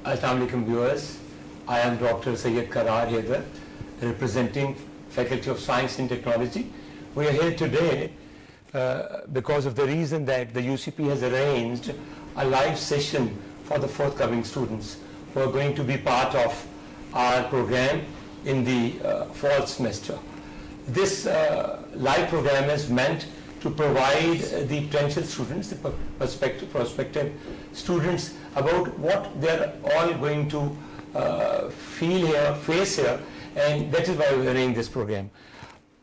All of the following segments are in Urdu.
Assalamu alaikum viewers. I am Dr. Syed Karar Haidar, representing Faculty of Science and Technology. We are here today because of the reason that the UCP has arranged a live session for the forthcoming students who are going to be part of our program in the fall semester. This live program is meant to provide the potential students, the prospective students, about what they're all going to feel here, face here, and that is why we are running this program.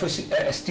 FOST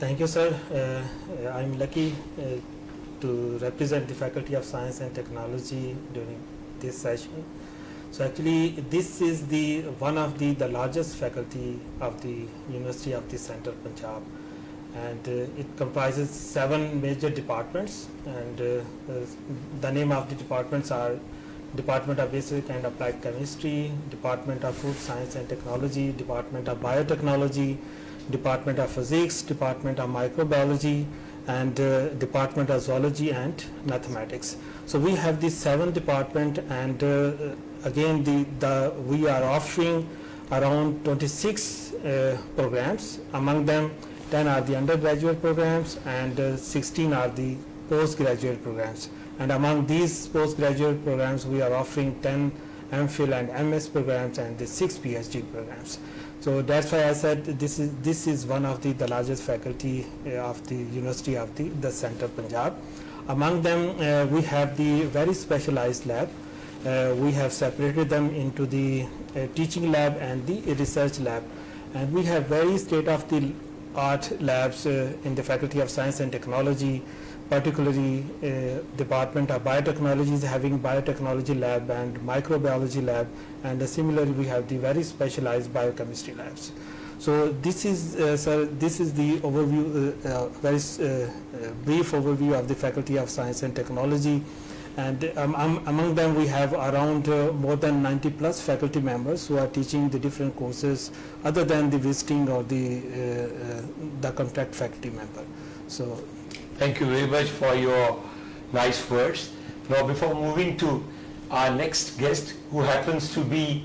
Thank you, sir. I'm lucky to represent the Faculty of Science and Technology during this session. So actually, this is one of the largest faculty of the University of the Central Punjab, and it comprises 7 major departments, and the name of the departments are Department of Basic and Applied Chemistry, Department of Food Science and Technology, Department of Biotechnology, Department of Physics, Department of Microbiology, and Department of Zoology and Mathematics. So we have these 7 departments, and again we are offering around 26 programs. Among them 10 are the undergraduate programs and 16 are the postgraduate programs. And among these postgraduate programs, we are offering 10 MPhil and MS programs and the 6 PhD programs. So that's why I said this is one of the largest faculty of the University of the Central Punjab. Among them, we have the very specialized lab. We have separated them into the teaching lab and the research lab. And we have very state-of-the-art labs in the Faculty of Science and Technology. Particularly, Department of Biotechnology is having biotechnology lab and microbiology lab, and similarly we have the very specialized biochemistry labs. So this is the overview, very brief overview of the Faculty of Science and Technology. And among them we have around more than 90 plus faculty members who are teaching the different courses other than the visiting or the contract faculty member. So thank you very much for your nice words. Now before moving to our next guest, who happens to be,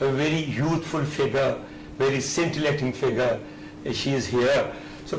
a very youthful figure, very scintillating figure, she is here. So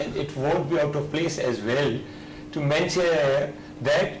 and it won't be out of place as well to mention that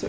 so,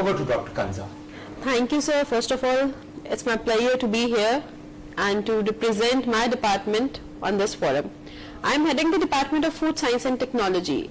Over to Dr. Kanza. Thank you, sir. First of all, it's my pleasure to be here and to represent my department on this forum. I'm heading the Department of Food Science and Technology.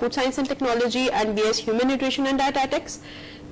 Food Science and Technology and BS Human Nutrition and Dietetics.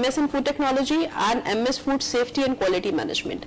MS in Food Technology and MS Food Safety and Quality Management.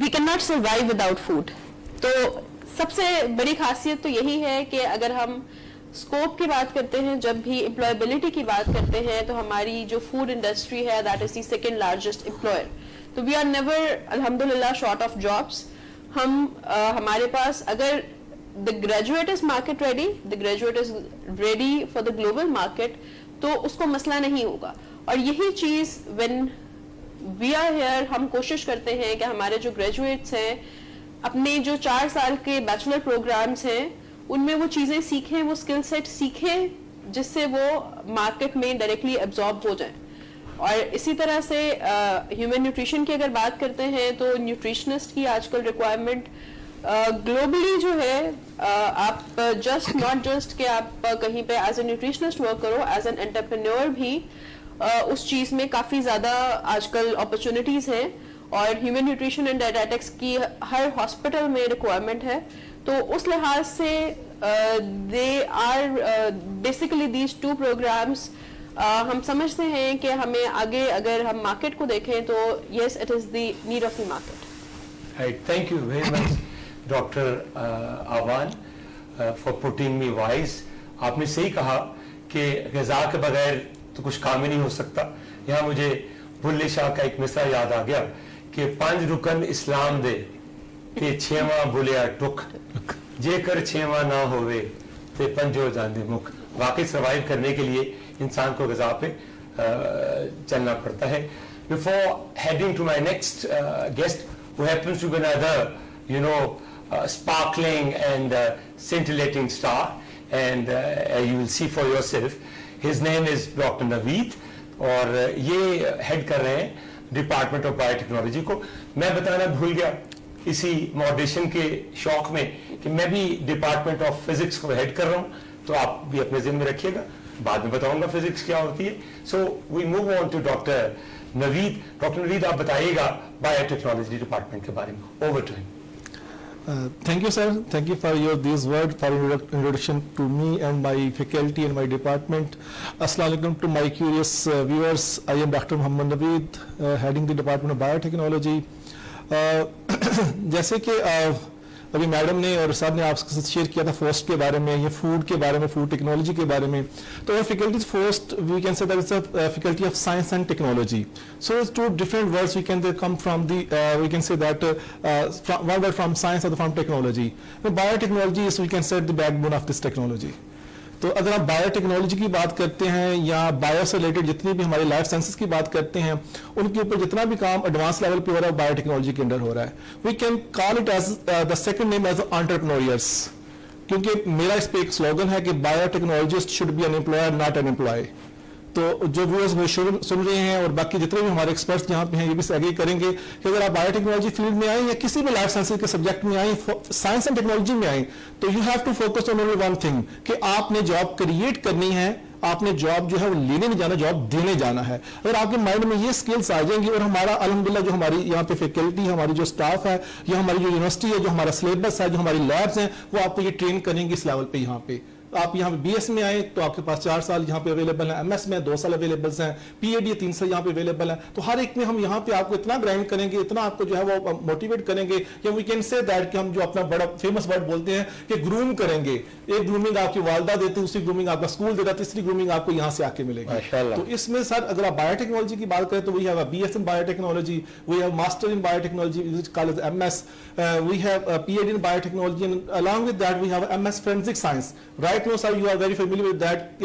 we cannot survive without food. تو سب سے بڑی خاصیت تو یہی ہے کہ اگر ہم اسکوپ کی بات کرتے ہیں, جب بھی امپلائبلٹی کی بات کرتے ہیں, تو ہماری جو فوڈ انڈسٹری ہے that is the second largest employer. تو وی آر نیور الحمدللہ شارٹ آف جابس. ہمارے پاس اگر the graduate is market ready, the graduate is ready for the global market, تو اس کو مسئلہ نہیں ہوگا. اور یہی چیز when we are here ہم کوشش کرتے ہیں کہ ہمارے جو گریجویٹس ہیں اپنے جو 4 سال کے بیچلر پروگرامز ہیں ان میں وہ چیزیں سیکھیں, وہ اسکل سیٹ سیکھیں جس سے وہ مارکیٹ میں ڈائریکٹلی ایبزارب ہو جائیں. اور اسی طرح سے ہیومن نیوٹریشن کی اگر بات کرتے ہیں تو نیوٹریشنسٹ کی آج کل ریکوائرمنٹ گلوبلی جو ہے, آپ ناٹ جسٹ کہ آپ کہیں پہ ایز اے نیوٹریشنسٹ ورک کرو, ایز این انٹرپرینور بھی اس چیز میں کافی زیادہ آج کل اپرچونیٹیز ہیں. اور ہیومن نیوٹریشن اینڈ ڈائٹیٹکس کی ہر ہاسپٹل میں ریکوائرمنٹ ہے. تو اس لحاظ سے they are basically these 2 programmes. ہم سمجھتے ہیں کہ ہمیں آگے اگر ہم مارکیٹ کو دیکھیں تو yes it is the need of the market. Thank you very much doctor Awan for putting me wise. آپ نے صحیح کہا کہ غذا کے بغیر تو کچھ کام ہی نہیں ہو سکتا. یہاں مجھے بلے شاہ کا ایک مصرع یاد آ گیا کہ 5 رکن اسلام دے تے 6واں بلیا ٹک, جے کر 6واں نہ ہوئے تے 5 جاندے مک. واقعی سروائیو کرنے کے لیے انسان کو غذا پہ چلنا پڑتا ہے. Before heading to my next guest, who happens to be another, sparkling and scintillating star, and you will see for yourself. His name is Dr. Naveed, اور یہ ہیڈ کر رہے ہیں ڈپارٹمنٹ آف بایو ٹیکنالوجی کو. میں بتانا بھول گیا اسی ماڈریشن کے شوق میں کہ میں بھی ڈپارٹمنٹ آف فزکس کو ہیڈ کر رہا ہوں, تو آپ بھی اپنے ذہن میں رکھیے گا, بعد میں بتاؤں گا فزکس کیا ہوتی ہے. So we move on to doctor Naveed. Doctor Naveed, آپ بتائیے گا بایو ٹیکنالوجی ڈپارٹمنٹ کے بارے میں. اوور ٹو ہم. Thank you, sir. Thank you for these words for introduction to me and my faculty and my department. Assalamu alaikum to my curious viewers. I am Dr. Muhammad Naveed, heading the Department of Biotechnology. جیسے کہ ابھی میڈم نے اور صاحب نے آپ کے ساتھ شیئر کیا تھا فوسٹ کے بارے میں, یہ فوڈ کے بارے میں, فوڈ ٹیکنالوجی کے بارے میں. تو faculties FOST we can say that is a faculty of science and technology. So two different words we can come from the we can say that one word from science اور from technology. Biotechnology is we can say the backbone of this technology. تو اگر آپ بایو ٹیکنالوجی کی بات کرتے ہیں یا بایو سے ریلیٹڈ جتنی بھی ہماری لائف سائنسز کی بات کرتے ہیں, ان کے اوپر جتنا بھی کام ایڈوانس لیول پہ ہو رہا ہے بایو ٹیکنالوجی کے انڈر ہو رہا ہے. We can call it as the second name as entrepreneurs, کیونکہ میرا اس پہ ایک سلوگن ہے کہ biotechnologist should be an employer not an employee. تو جو ویورز وہ سن رہے ہیں اور باقی جتنے بھی ہمارے ایکسپرٹس یہاں پہ ہیں یہ بھی ایگری کریں گے کہ اگر آپ بایو ٹیکنالوجی فیلڈ میں آئیں یا کسی بھی لائف سائنسز کے سبجیکٹ میں آئیں, سائنس اینڈ ٹیکنالوجی میں آئیں, تو you have to focus on only one thing کہ آپ نے جاب کریٹ کرنی ہے, آپ نے جاب جو ہے وہ لینے نہیں جانا, جاب دینے جانا ہے. اگر آپ کے مائنڈ میں یہ اسکلس آ جائیں گی, اور ہمارا الحمدللہ جو ہماری یہاں پہ فیکلٹی, ہماری جو اسٹاف ہے یا ہماری جو یونیورسٹی ہے, جو ہمارا سلیبس ہے, جو ہماری لیبس ہیں, وہ آپ کو یہ ٹرین کریں گے اس لیول پہ. یہاں پہ آپ یہاں پہ بی ایس میں آئیں تو آپ کے پاس 4 سال یہاں پہ اویلیبل ہیں, ایم ایس میں 2 سال اویلیبل ہیں, پی ایچ ڈی 3 سال یہاں پہ اویلیبل ہیں. تو ہر ایک میں ہم یہاں پہ آپ کو اتنا گرائنڈ کریں گے, اتنا آپ کو جو ہے وہ موٹیویٹ کریں گے, یا وی کین سے دیٹ کہ ہم جو اپنا بڑا فیمس ورڈ بولتے ہیں کہ گروم کریں گے. ایک گرومنگ آپ کی والدہ دیتی ہے, دوسری گرومنگ آپ کا اسکول دیتا ہے, تیسری گرومنگ آپ کو یہاں سے آ کے ملے گی. تو اس میں سر اگر آپ بایو ٹیکنالوجی کی بات کریں تو we have B S in biotechnology, we have master in biotechnology college M S, we have P H D in biotechnology, and along with that we have MS forensic science. Right now sir you are very familiar with that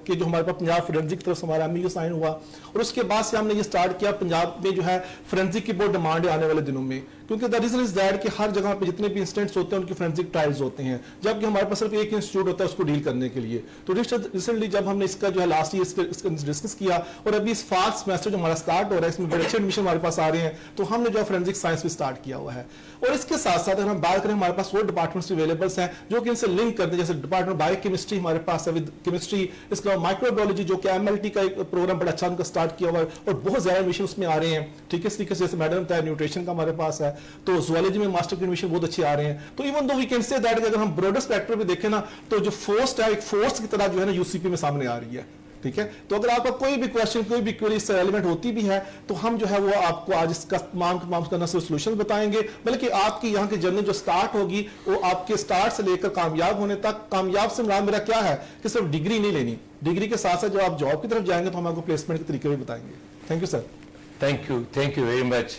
کہ جو ہمارے پاس پنجاب فورینزک کی طرف سے ہمارا MU سائن ہوا, اور اس کے بعد سے ہم نے یہ سٹارٹ کیا. پنجاب میں جو ہے فورینزک کی بہت ڈیمانڈ ہے آنے والے دنوں میں, کیونکہ دا ریزن از دیٹ کہ ہر جگہ پہ جتنے بھی انسٹنٹس ہوتے ہیں ان کی فورینزک ٹرائلز ہوتے ہیں, جبکہ ہمارے پاس صرف ایک انسٹیٹیوٹ ہوتا ہے اس کو ڈیل کرنے کے لیے. تو ریسنٹلی جب ہم نے اس کا جو ہے لاسٹ ایئر ڈسکس کیا, اور ابھی اس فاسٹ سیمسٹر جو ہمارا سٹارٹ ہو رہا ہے اس میں بڑے اچھے ایڈمیشن ہمارے پاس آ رہے ہیں, تو ہم نے جو ہے فورینزک سائنس بھی سٹارٹ کیا ہوا ہے. اور اس کے ساتھ ساتھ اگر ہم بات کریں ہمارے پاس وہ ڈپارٹمنٹس اویلیبلس ہیں جو کہ ان سے لنک کرتے ہیں, جیسے ڈپارٹمنٹ بایو کیمسٹری ہمارے پاس ہے ود کیمسٹری, اس کے علاوہ مائکرو بایولوجی جو کہ MLT کا ایک پروگرام بڑا اچھا ان کا سٹارٹ کیا ہوا ہے, اور بہت زیادہ ایڈمیشن اس میں آ رہے ہیں. ٹھیک ہے, اس طریقے سے جیسے میڈم بتایا نیوٹریشن کا ہمارے پاس ہے, تو زوالوجی میں ماسٹر کی ایڈمیشن بہت اچھے آ رہے ہیں. تو even though we can say that اگر ہم براڈر اسپیکٹرم پہ دیکھیں نا, تو جو فورسٹ ہے ایک فورس کی طرح جو ہے نا UCP میں سامنے آ رہی ہے. ٹھیک ہے. تو اگر آپ کا کوئی بھی کوشچن کوئی بھی query اس سے ریلیونٹ ہوتی بھی ہے تو ہم جو ہے وہ آپ کو آج اس کا تمام کا نہ صرف سولوشن بتائیں گے بلکہ آپ کی یہاں کی جرنی جو سٹارٹ ہوگی وہ آپ کے سٹارٹ سے لے کر کامیاب ہونے تک. کامیاب سے مراد میرا کیا ہے کہ صرف ڈگری نہیں لینی, ڈگری کے ساتھ ساتھ جب آپ جاب کی طرف جائیں گے تو ہم آپ کو پلیسمنٹ کے طریقے بھی بتائیں گے. Thank you sir. Thank you very much,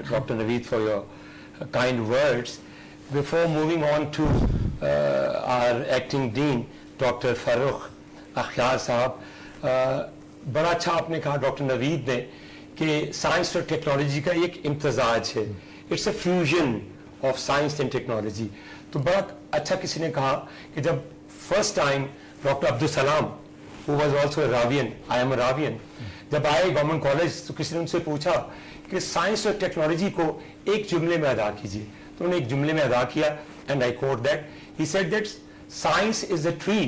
Dr. Naveed, for your kind words. Before moving on to our acting dean, Dr. Farooq Akhyar Sahab, بڑا اچھا آپ نے کہا ڈاکٹر نوید نے کہ سائنس اور ٹیکنالوجی کا ایک امتزاج ہے. It's a fusion of science and technology. تو بڑا اچھا کسی نے کہا کہ جب first time doctor Abdus Salam who was also a Ravian, I am a Ravian, جب آئے گورنمنٹ کالج تو کسی نے ان سے پوچھا کہ سائنس اور ٹیکنالوجی کو ایک جملے میں ادا کیجیے. تو انہوں نے ایک جملے میں ادا کیا and I quote that. He said that science is a tree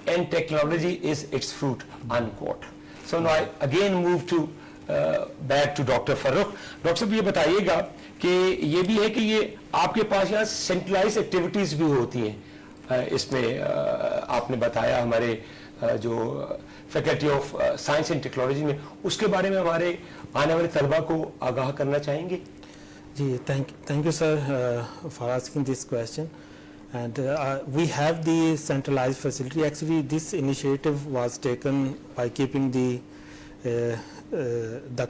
and technology is its fruit, unquote. So now I again move to back to Dr. Farooq. Doctor صاحب یہ بتائیے گا کہ یہ بھی ہے کہ یہ آپ کے پاس یہاں سینٹرلائز ایکٹیویٹیز بھی ہوتی ہیں اس میں آپ نے بتایا ہمارے جو faculty of science and technology میں, اس کے بارے میں ہمارے آنے والے طلبہ کو آگاہ کرنا چاہیں گے. جی thank you sir for asking this question. And we have the centralized facility. Actually this initiative was taken by keeping the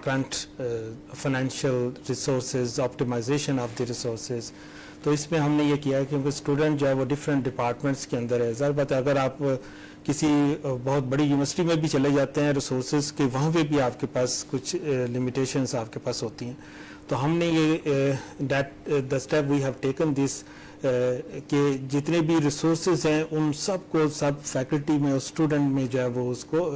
current financial resources, optimization of the resources. تو اس میں ہم نے یہ کیا ہے کیونکہ اسٹوڈنٹ جو ہے وہ ڈفرینٹ ڈپارٹمنٹس کے اندر ہے. ظاہر بات ہے اگر آپ کسی بہت بڑی یونیورسٹی میں بھی چلے جاتے ہیں ریسورسز کے وہاں پہ بھی آپ کے پاس کچھ لمیٹیشنس آپ کے پاس ہوتی ہیں. تو ہم نے یہ the step we have taken this کہ جتنے بھی ریسورسز ہیں ان سب کو سب فیکلٹی میں اور اسٹوڈنٹ میں جو ہے وہ اس کو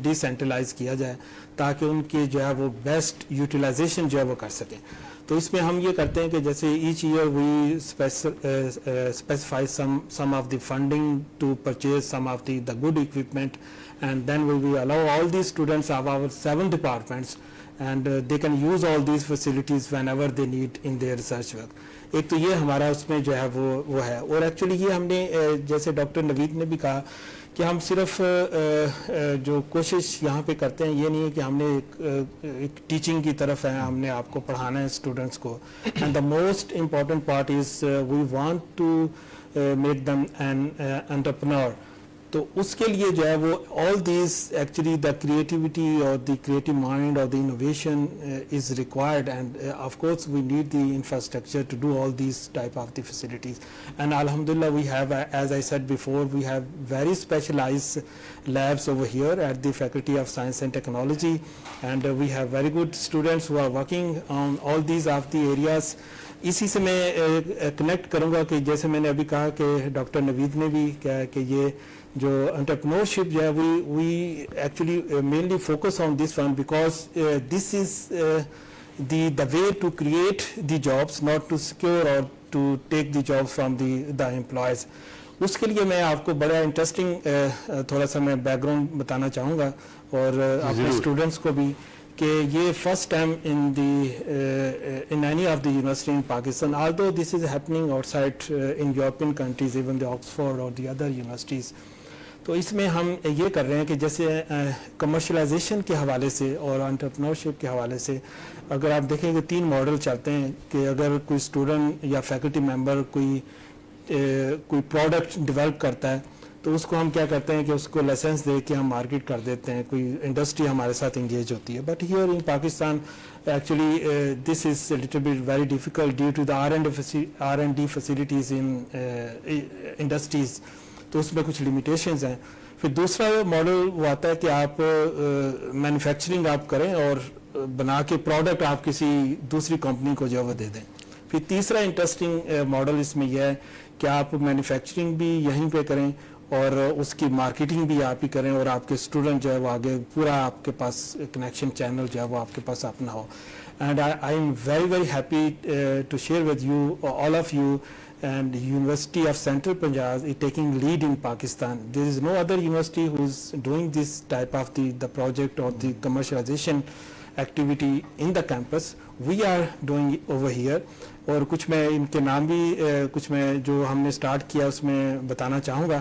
ڈی سینٹرلائز کیا جائے تاکہ ان کی جو ہے وہ بیسٹ یوٹیلائزیشن جو ہے وہ کر سکیں. تو اس میں ہم یہ کرتے ہیں کہ جیسے each year we specify some of the funding to purchase some of the good equipment and then we allow all the students of our 7 departments and they can use all these facilities whenever they need in their research work. ایک تو یہ ہمارا اس میں جو ہے وہ ہے. اور ایکچولی یہ ہم نے جیسے ڈاکٹر نوید نے بھی کہا کہ ہم صرف جو کوشش یہاں پہ کرتے ہیں یہ نہیں ہے کہ ہم نے ایک ٹیچنگ کی طرف ہے, ہم نے آپ کو پڑھانا ہے اسٹوڈنٹس کو. And the most important part is we want to make them an entrepreneur. تو اس کے لیے جو ہے وہ all these actually the creativity اور دی کریٹو مائنڈ اور the innovation is required and of course we need the infrastructure to do all these type of the facilities. اینڈ الحمدللہ we have as I said before we have very specialised labs over here at the Faculty of Science and Technology, and we have very good students who are working on all these of the areas. اسی سے میں کنیکٹ کروں گا کہ جیسے میں نے ابھی کہا کہ ڈاکٹر نوید نے بھی کہا کہ یہ جو انٹرپرنورشپ جو ہے we actually mainly focus on this one because this is the way to create the jobs, not to secure or to take the jobs from the employees. اس کے لیے میں آپ کو بڑا انٹرسٹنگ تھوڑا سا میں بیک گراؤنڈ بتانا چاہوں گا اور اپنے اسٹوڈنٹس کو بھی کہ یہ first time in any of the university in Pakistan, although this is happening outside in European countries, even the Oxford or the other universities. تو اس میں ہم یہ کر رہے ہیں کہ جیسے کمرشلائزیشن کے حوالے سے اور انٹرپرنورشپ کے حوالے سے اگر آپ دیکھیں کہ 3 ماڈل چلتے ہیں کہ اگر کوئی اسٹوڈنٹ یا فیکلٹی ممبر کوئی پروڈکٹ ڈیولپ کرتا ہے تو اس کو ہم کیا کرتے ہیں کہ اس کو لائسنس دے کے ہم مارکیٹ کر دیتے ہیں, کوئی انڈسٹری ہمارے ساتھ انگیج ہوتی ہے. But here in Pakistan actually this is little bit very difficult due to the R&D facilities in industries, تو اس میں کچھ لمیٹیشنز ہیں. پھر دوسرا ماڈل وہ آتا ہے کہ آپ مینوفیکچرنگ آپ کریں اور بنا کے پروڈکٹ آپ کسی دوسری کمپنی کو جو ہے وہ دے دیں. پھر تیسرا انٹرسٹنگ ماڈل اس میں یہ ہے کہ آپ مینوفیکچرنگ بھی یہیں پہ کریں اور اس کی مارکیٹنگ بھی آپ ہی کریں اور آپ کے اسٹوڈنٹ جو ہے وہ آگے پورا آپ کے پاس کنیکشن چینل جو ہے وہ آپ کے پاس اپنا ہو. And I am very very happy to share with you all of you and University of Central Punjab is taking lead in Pakistan. There is no other university who is doing this type of the project or the commercialization activity in the campus. We are doing it over here. اور کچھ میں ان کے نام بھی کچھ میں جو ہم نے اسٹارٹ کیا اس میں بتانا چاہوں گا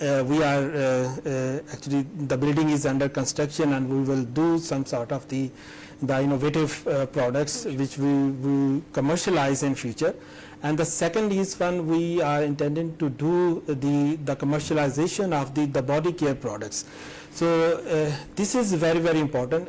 We are actually the building is under construction and we will do some sort of the innovative products which we will commercialize in future. And the second is when we are intending to do the commercialization of the body care products. So this is very very important.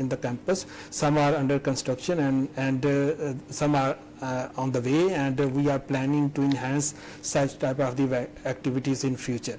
in the campus. Some are under construction and some are on the way, and we are planning to enhance such type of the activities in future.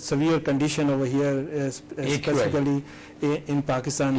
severe condition over here specifically in Pakistan,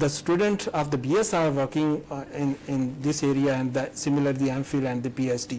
The student of the BS are working in this area and similar the MPhil and the PhD.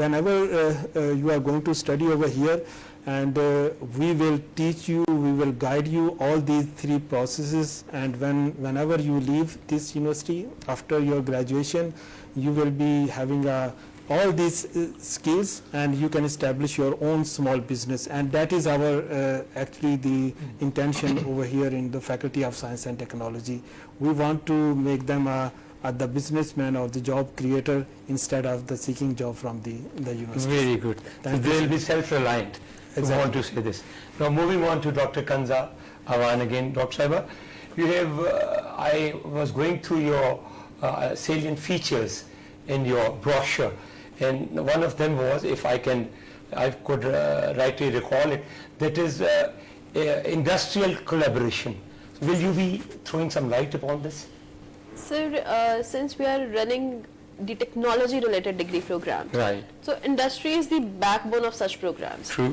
whenever you are going to study over here and we will teach you, we will guide you all these three processes, and whenever you leave this university after your graduation you will be having all these skills and you can establish your own small business. And that is our actually the intention over here in the Faculty of Science and Technology. We want to make them the businessman or the job creator instead of the seeking job from the university. Very good. So they will be self-reliant. Exactly. I want to say this. Now moving on to Dr. Kanza Awan again. Dr. Saiba, you have, I was going through your salient features in your brochure, and one of them was, if I could rightly recall it, that is industrial collaboration. Will you be throwing some light upon this? Sir, since we are running the technology related degree programs, Right. so industry is the backbone of such programs. True.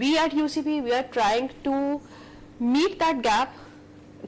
We at UCP we are trying to meet that gap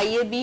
IAB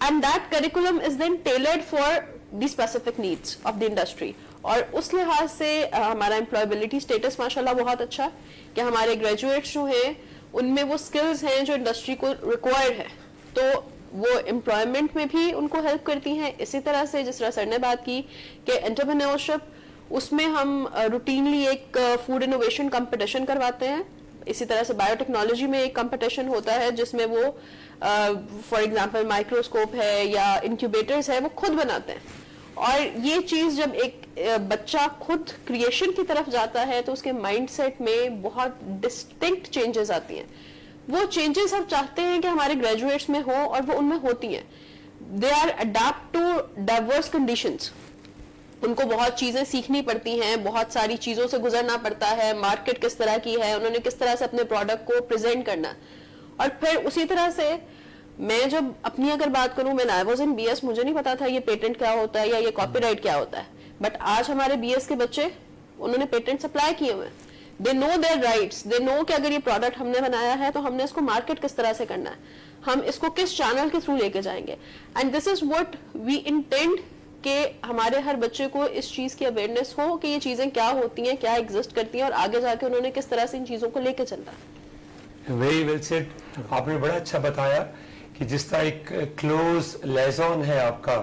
and that curriculum is then tailored for the specific needs of the industry. اور اس لحاظ سے ہمارا امپلائبلٹی اسٹیٹس ماشاءاللہ بہت اچھا کہ ہمارے گریجویٹس جو ہیں ان میں وہ اسکلز ہیں جو انڈسٹری کو ریکوائرڈ ہے, تو وہ امپلائمنٹ میں بھی ان کو ہیلپ کرتی ہیں. اسی طرح سے جس طرح سر نے بات کی کہ انٹرپرینیورشپ, اس میں ہم روٹینلی ایک فوڈ انوویشن کمپٹیشن کرواتے ہیں. اسی طرح سے بایو ٹیکنالوجی میں ایک کمپٹیشن ہوتا ہے جس میں وہ فار ایگزامپل مائکروسکوپ ہے یا انکیوبیٹرز ہے وہ خود بناتے ہیں. اور یہ چیز جب ایک بچہ خود کریشن کی طرف جاتا ہے تو اس کے مائنڈ سیٹ میں بہت ڈسٹنکٹ چینجز آتی ہیں. وہ چینجز ہم چاہتے ہیں کہ ہمارے گریجویٹس میں ہوں اور وہ ان میں ہوتی ہیں. They are adapt to diverse conditions. ان کو بہت چیزیں سیکھنی پڑتی ہیں, بہت ساری چیزوں سے گزرنا پڑتا ہے, مارکیٹ کس طرح کی ہے, انہوں نے کس طرح سے اپنے پروڈکٹ کو پریزنٹ کرنا. اور پھر اسی طرح سے میں جب اپنی اگر بات کروں, میں I was in B S, مجھے نہیں پتا تھا یہ پیٹنٹ کیا ہوتا ہے یا یہ کاپی رائٹ کیا ہوتا ہے. بٹ آج ہمارے بی ایس کے بچے انہوں نے پیٹنٹس اپلائی کیے ہوئے ہیں. دے نو دیئر رائٹس, دے نو کہ اگر یہ پروڈکٹ ہم نے بنایا ہے تو ہم نے اس کو مارکیٹ کس طرح سے کرنا ہے, ہم اس کو کس چینل کے تھرو لے کے جائیں گے. And this is what we intend کہ ہمارے ہر بچے کو اس چیز کی اویئرنیس ہو کہ یہ چیزیں کیا ہوتی ہیں, کیا ایگزسٹ کرتی ہیں, اور آگے جا کے انہوں نے کس طرح سے ان چیزوں کو لے کے چلنا ہے. Very well said. آپ نے بڑا اچھا بتایا کہ جس طرح ایک کلوز لیزون ہے آپ کا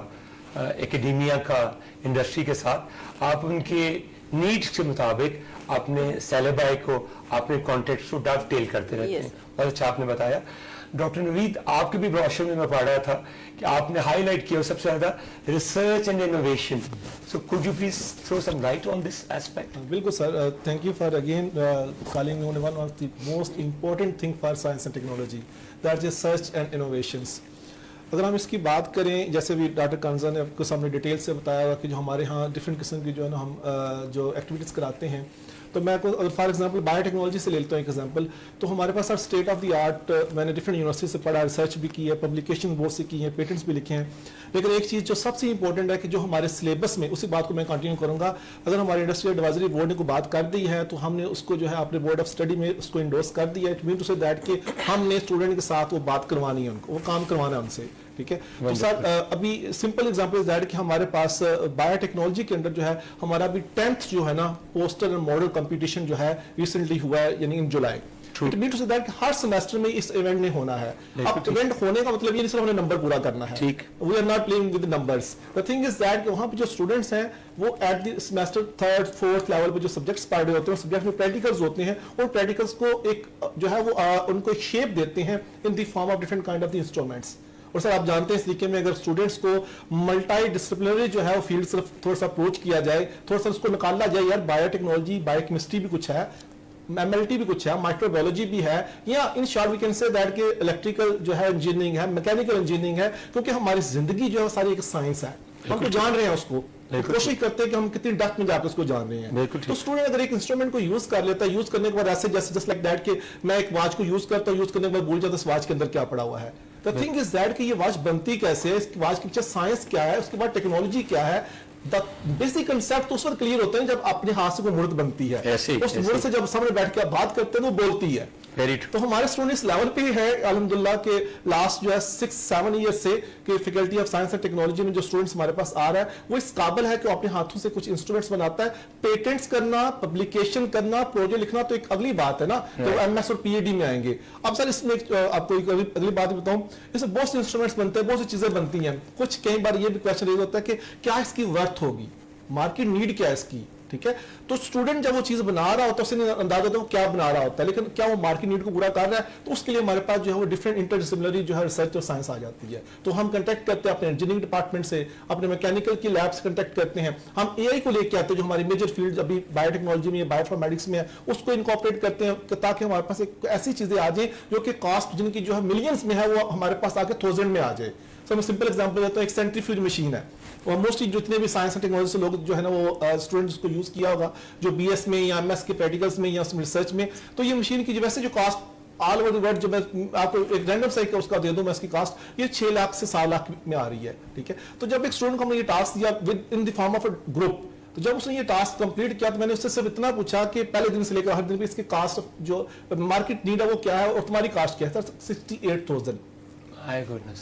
ایکیڈیمیا کا انڈسٹری کے ساتھ, آپ ان کے نیڈس کے مطابق اپنے سیلیبائی کو, اپنے کانٹیکٹس کو ڈاک ٹیل کرتے رہتے ہیں. بہت اچھا آپ نے بتایا. ڈاکٹر نوید, آپ کے بھی بروشر میں پڑھ رہا تھا کہ آپ نے ہائی لائٹ کیا سب سے زیادہ research and innovation. So could you please throw some light on this aspect? بالکل سر, thank you for again calling me on one of the most important thing for science and technology, that is research and innovations. اگر ہم اس کی بات کریں, جیسے بھی ڈاکٹر کنزا نے آپ کو سامنے ڈیٹیل سے بتایا ہوا کہ جو ہمارے ہاں ڈفرینٹ قسم کی جو ہے نا ہم جو ایکٹیویٹیز کراتے ہیں, تو میں کو فار ایگزامپل بایو ٹیکنالوجی سے لے لیتا ہوں ایک ایگزامپل. تو ہمارے پاس اسٹیٹ آف دی آرٹ, میں نے ڈفرینٹ یونیورسٹی سے پڑھا, ریسرچ بھی کی ہے, پبلیکیشن بہت سے کی ہیں, پیٹنٹس بھی لکھے ہیں. لیکن ایک چیز جو سب سے امپورٹنٹ ہے کہ جو ہمارے سلیبس میں, اسی بات کو میں کنٹینیو کروں گا, اگر ہمارے انڈسٹریل ایڈوائزری بورڈ نے کوئی بات کر دی ہے تو ہم نے اس کو جو ہے اپنے بورڈ آف اسٹڈی میں اس کو انڈورس کر دیا ہے. اٹ مین ٹو سے دیٹ کہ ہم نے اسٹوڈنٹ کے ساتھ وہ بات کروانی ہے, ان کو وہ کام کروانا ہے ان سے. ٹھیک ہے. تو سر ابھی سمپل ایگزامپل دیٹ کہ ہمارے پاس بایو ٹیکنالوجی کے اندر جو ہے ہمارا ابھی 10th جو ہے نا پوسٹر اینڈ ماڈل کمپٹیشن جو ہے ریسنٹلی ہوا ہے, یعنی ان جولائی. It means to say that Hare semester میں اس ایونٹ نے ہونا ہے. اب ایونٹ ہونے کا مطلب یہ نہیں صرف ہم نے نمبر پورا کرنا ہے. We are not playing with the numbers. The thing is that وہاں پہ جو اسٹوڈنٹس ہیں وہ at the semester 3rd 4th level پہ جو سبجیکٹس پڑھ رہے ہوتے ہیں, سبجیکٹ میں پریکٹیکلز ہوتے ہیں, اور پریکٹیکلز کو ایک جو ہے وہ ان کو شیپ دیتے ہیں in the form of different kind of the instruments. اور سر آپ جانتے ہیں اس طریقے میں اگر اسٹوڈنٹس کو ملٹی ڈسپلنری جو ہے وہ فیلڈ صرف تھوڑا سا اپروچ کیا جائے, تھوڑا سا اس کو نکالا جائے, یار بایو ٹیکنالوجی, بایو کیمسٹری بھی کچھ ہے, ایم ایل ٹی بھی کچھ ہے, مائکرو بایولوجی بھی ہے, یا in short we can say that کہ الیکٹریکل جو ہے انجینئرنگ ہے, میکینیکل انجینئرنگ ہے, کیونکہ ہماری زندگی جو ہے ساری ایک سائنس ہے. ہم تو جان رہے ہیں اس کو, کوشش کرتے ہیں کہ ہم کتنی ڈیپتھ میں جا کے اس کو جان رہے ہیں. تو اسٹوڈنٹ اگر ایک انسٹرومنٹ کو یوز کر لیتا ہے, یوز کرنے کے بعد ایسے جیسے جسٹ لائک دیٹ کہ میں ایک واچ کو یوز کرتا ہوں, یوز کرنے کے بعد بھول جاتا اس واچ کے اندر کیا پڑا ہوا ہے. The thing is that کہ یہ واچ بنتی کیسے ہے, اس واچ کے پیچھے سائنس کیا ہے, اس کے بعد ٹیکنالوجی کیا ہے, بیسک کنسیپٹ تو اس وقت کلیئر ہوتا ہے جب اپنے ہاتھ سے کوئی مورت بنتی ہے. اس مورت سے جب سامنے بیٹھ کے بات کرتے ہیں تو وہ بولتی ہے. تو ہمارے اسٹوڈنٹ اس لیول پہ ہے الحمدللہ کہ لاسٹ جو ہے 6-7 ایئر سے کہ faculty of science and technology میں جو اسٹوڈنٹس ہمارے پاس آ رہا ہے وہ اس قابل ہے کہ وہ اپنے ہاتھوں سے کچھ انسٹرومنٹس بناتا ہے. پیٹنٹس کرنا, پبلیکیشن کرنا, پروجیکٹ لکھنا تو ایک اگلی بات ہے نا, تو ایم ایس اور پی ایچ ڈی میں آئیں گے. اب سر اس میں آپ کو اگلی بات بتاؤں, اس میں بہت سے انسٹرومنٹس بنتے ہیں, بہت سی چیزیں بنتی ہیں. کچھ کئی بار یہ بھی کوشچن ریز ہوتا ہے کہ کیا اس کی ورتھ ہوگی, مارکیٹ نیڈ کیا ہے اس کی. ٹھیک ہے. تو اسٹوڈنٹ جب وہ چیز بنا رہا ہوتا ہے اسے نہیں اندازہ ہوتا ہے وہ کیا بنا رہا ہوتا ہے, لیکن کیا وہ مارکیٹ نیڈ کو پورا کر رہا ہے. تو اس کے لیے ہمارے پاس جو ہے وہ ڈفرنٹ انٹر ڈسپلنری جو ہے ریسرچ اور سائنس آ جاتی ہے. تو ہم کنٹیکٹ کرتے ہیں اپنے انجینئرنگ ڈپارٹمنٹ سے, اپنے میکینیکل کی لیب سے کنٹیکٹ کرتے ہیں. ہم اے آئی کو لے کے آتے ہیں جو ہماری میجر فیلڈ ابھی بایو ٹیکنالوجی میں, بایو انفارمیٹکس میں ہے, اس کو انکارپوریٹ کرتے ہیں تاکہ ہمارے پاس ایک ایسی چیزیں آ جائیں جو کہ کاسٹ جن کی جو ہے ملینز میں ہے وہ ہمارے پاس آ کے 1000 میں آ جائے. سو میں سمپل ایگزامپل دیتا ہوں, ایک سینٹریفیوج مشین ہے, اور موسٹلی جتنے بھی سائنس اینڈ ٹیکنالوجی سے لوگ جو ہے نا وہ اسٹوڈنٹس کو یوز کیا ہوگا جو بی ایس میں یا ایم ایس کے پریکٹیکلس میں یا ریسرچ میں. تو یہ مشین کی جو ویسے جو cost all over the world, جو میں آپ کو ایک رینڈم سائیکل اس کا دے دوں میں, اس کی کاسٹ یہ 6 لاکھ سے 7 لاکھ میں آ رہی ہے. ٹھیک ہے. تو جب ایک اسٹوڈنٹ کو ہم نے یہ ٹاسک دیا with in the form of a group, تو جب اس نے یہ ٹاسک کمپلیٹ کیا تو میں نے اس سے صرف اتنا پوچھا کہ پہلے دن سے لے کر ہر دن پہ اس کی کاسٹ جو مارکیٹ نیڈ ہے وہ کیا ہے, اور تمہاری کاسٹ کیا ہے. 68,000. My goodness.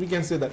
We can say that.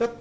The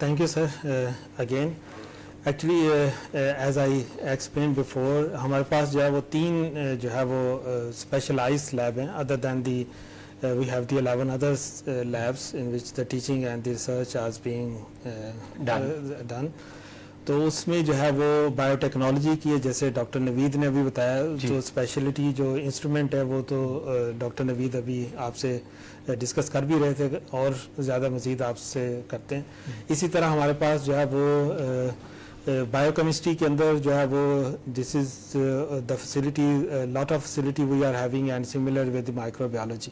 Thank you, sir. Again, actually as I explain before ہمارے پاس جو ہے وہ 3 جو ہے وہ اسپیشلائز لیب ہیں other than the we have the 11 other labs in which the teaching and the research is being done. تو اس میں جو ہے وہ بایو ٹیکنالوجی کی ہے, جیسے ڈاکٹر نوید نے ابھی بتایا. جو اسپیشلٹی جو انسٹرومنٹ ہے وہ تو ڈاکٹر نوید ابھی آپ سے ڈسکس کر بھی رہے تھے اور زیادہ مزید آپ سے کرتے ہیں. اسی طرح ہمارے پاس جو ہے وہ بایو کیمسٹری کے اندر جو ہے وہ this is the facility lot of facility we are having and similar with microbiology.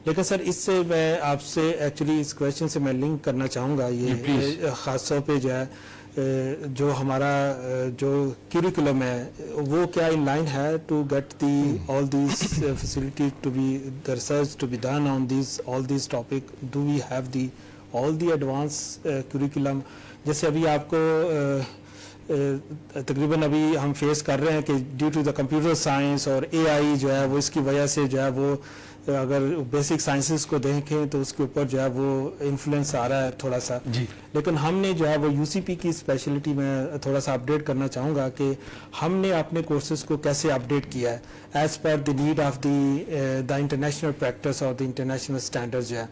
لیکن سر اس سے میں آپ سے ایکچولی اس کویشچن سے میں لنک کرنا چاہوں گا, یہ خاص طور پہ جو ہے جو ہمارا جو کیریکولم ہے وہ کیا ان لائن ہے to get the all these facility to be the research to be done on these all these topic. Do we have the all the advance curriculum, جیسے ابھی آپ کو تقریباً ابھی ہم فیس کر رہے ہیں کہ due to the computer science اور اے آئی جو ہے وہ اس کی وجہ سے جو ہے وہ اگر بیسک سائنسز کو دیکھیں تو اس کے اوپر جو ہے وہ انفلوئنس آ رہا ہے تھوڑا سا. لیکن ہم نے جو ہے وہ یو سی پی کی اسپیشلٹی میں تھوڑا سا اپڈیٹ کرنا چاہوں گا کہ ہم نے اپنے کورسز کو کیسے اپڈیٹ کیا ہے as per the need of the international practice اور دی انٹرنیشنل اسٹینڈرڈ جو ہے.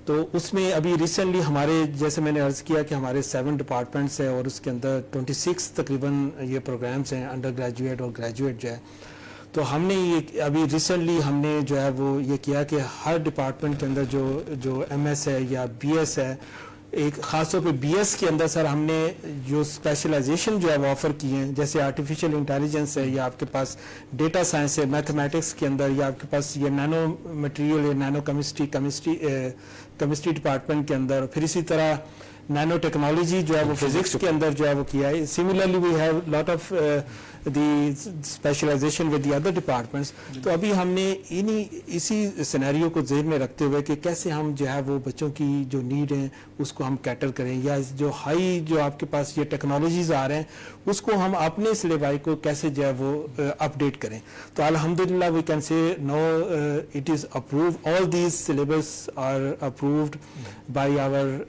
تو اس میں ابھی ریسنٹلی ہمارے جیسے میں نے عرض کیا کہ ہمارے 7 ڈپارٹمنٹس ہیں اور اس کے اندر 26 تقریباً یہ پروگرامس ہیں انڈر گریجویٹ اور گریجویٹ جو ہے. تو ہم نے یہ ابھی ریسنٹلی ہم نے جو ہے وہ یہ کیا کہ ہر ڈپارٹمنٹ کے اندر جو ایم ایس ہے یا بی ایس ہے, ایک خاص طور پہ بی ایس کے اندر سر ہم نے جو اسپیشلائزیشن جو ہے وہ آفر کی ہیں, جیسے آرٹیفیشیل انٹیلیجنس ہے یا آپ کے پاس ڈیٹا سائنس ہے میتھمیٹکس کے اندر, یا آپ کے پاس یہ نینو مٹیریل یا نینو کیمسٹری ڈپارٹمنٹ کے اندر, پھر اسی طرح نینو ٹیکنالوجی جو ہے وہ فزکس کے اندر جو ہے وہ کیا ہے. Similarly we have lot of the specialisation with the other departments. تو ابھی ہم نے اسی سینیریو کو ذہن میں رکھتے ہوئے کہ کیسے ہم جو ہے وہ بچوں کی جو نیڈ ہیں اس کو ہم کیٹر کریں, یا جو ہائی جو آپ کے پاس یہ ٹیکنالوجیز آ رہے ہیں اس کو ہم اپنے سلیبائی کو کیسے جو ہے وہ اپڈیٹ کریں. تو الحمدللہ we can say no it is approved, all these syllabus are approved by our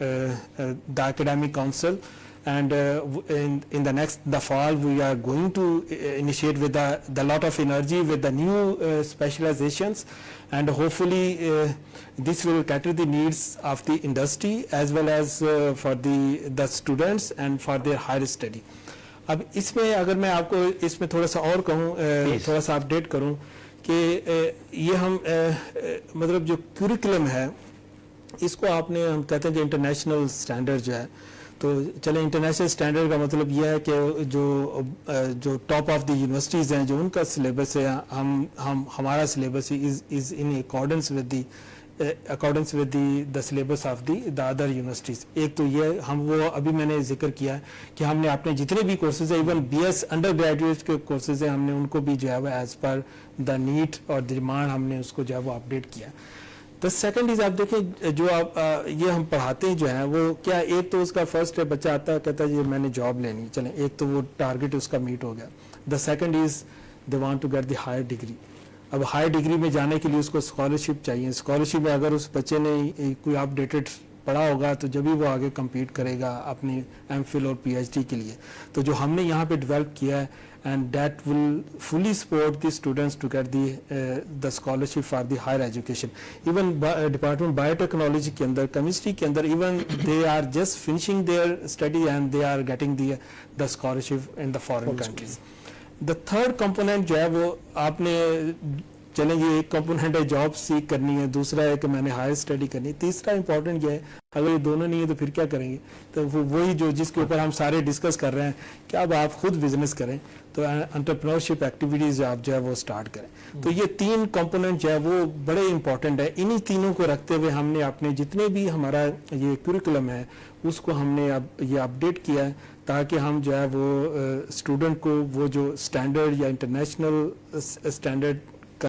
the academic council, and in the fall we are going to initiate with the lot of energy with the new specializations, and hopefully this will cater the needs of the industry as well as for the students and for their higher study. اب اس میں اگر میں آپ کو اس میں تھوڑا سا اور کہوں, تھوڑا سا اپڈیٹ کروں کہ یہ ہم مطلب جو کیریکولم ہے اس کو آپ نے ہم کہتے ہیں کہ انٹرنیشنل اسٹینڈرڈ جو ہے, تو چلیں انٹرنیشنل اسٹینڈرڈ کا مطلب یہ ہے کہ جو ٹاپ آف دی یونیورسٹیز ہیں جو ان کا سلیبس ہے ہمارا syllabus is in accordance with the syllabus of the other universities. ایک تو یہ ہم وہ ابھی میں نے ذکر کیا کہ ہم نے اپنے جتنے بھی کورسز ہیں even B S under graduate کے کورسز ہیں ہم نے ان کو بھی جو ہے وہ ایز پر دا نیڈ اور ڈیمانڈ ہم نے اس کو جو ہے وہ اپڈیٹ کیا. دا سیکنڈ از آپ دیکھیں جو آپ یہ ہم پڑھاتے ہیں جو ہیں وہ کیا, ایک تو اس کا فرسٹ بچہ آتا ہے کہتا ہے جی میں نے جاب لینی, چلیں ایک تو وہ ٹارگیٹ اس کا میٹ ہو گیا. The second is they want to get the higher degree. اب ہائر ڈگری میں جانے کے لیے اس کو اسکالرشپ چاہیے. اسکالرشپ میں اگر اس بچے نے کوئی اپ ڈیٹڈ پڑھا ہوگا تو جب بھی وہ آگے کمپیٹ کرے گا اپنی ایم فل اور پی ایچ ڈی کے لیے. تو جو ہم نے یہاں پہ ڈیولپ کیا ہے and that will fully support the students to get the scholarship for the higher education. Even department biotechnology ke andar, chemistry ke andar, even they are just finishing their study and they are getting the scholarship in the foreign countries. The third component جو ہے وہ آپ نے چلیں یہ ایک کمپوننٹ ہے جاب سیکھ کرنی ہے, دوسرا ہے کہ میں نے ہائر اسٹڈی کرنی ہے, تیسرا امپورٹنٹ یہ ہے اگر یہ دونوں نہیں ہے تو پھر کیا کریں گے. تو وہی جو جس کے اوپر ہم سارے ڈسکس کر رہے ہیں کہ اب آپ خود بزنس کریں تو انٹرپرینورشپ ایکٹیویٹیز آپ جو ہے وہ سٹارٹ کریں. تو یہ 3 کمپوننٹ جو ہے وہ بڑے امپورٹنٹ ہے. انہی تینوں کو رکھتے ہوئے ہم نے اپنے جتنے بھی ہمارا یہ کریکولم ہے اس کو ہم نے اب یہ اپڈیٹ کیا ہے تاکہ ہم جو ہے وہ اسٹوڈنٹ کو وہ جو اسٹینڈرڈ یا انٹرنیشنل اسٹینڈرڈ کا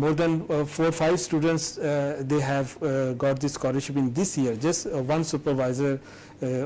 more than 4-5 students they have got this scholarship in this year. Just one supervisor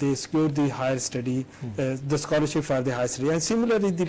they secured the higher study the scholarship for the higher study and similarly the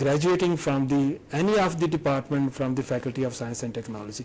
graduating from any of the department from the faculty of science and technology.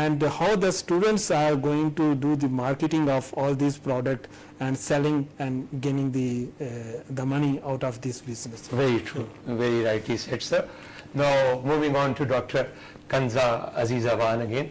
and how the students are going to do the marketing of all these product and selling and gaining the money out of this business. Very true, very rightly said, sir. Now moving on to Dr. Kanza Aziza Wan again.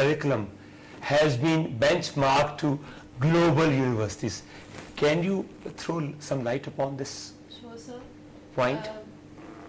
curriculum has been benchmarked to global universities. Can you throw some light upon this Sure, sir. point?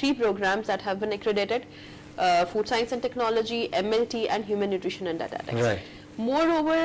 3 programs that have been accredited, food science and technology, MLT and human nutrition and dietetics. Right. Moreover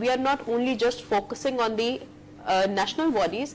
we are not only just focusing on the national bodies,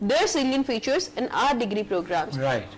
their salient features in our degree programs. Right.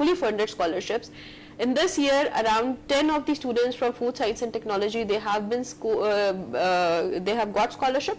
fully funded scholarships, in this year around 10 of the students from food science and technology they have got scholarship.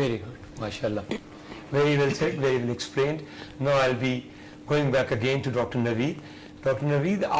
Very good, mashallah. Very well said, very well explained. Now I'll be going back again to Dr. Naveed. Dr. Naveed,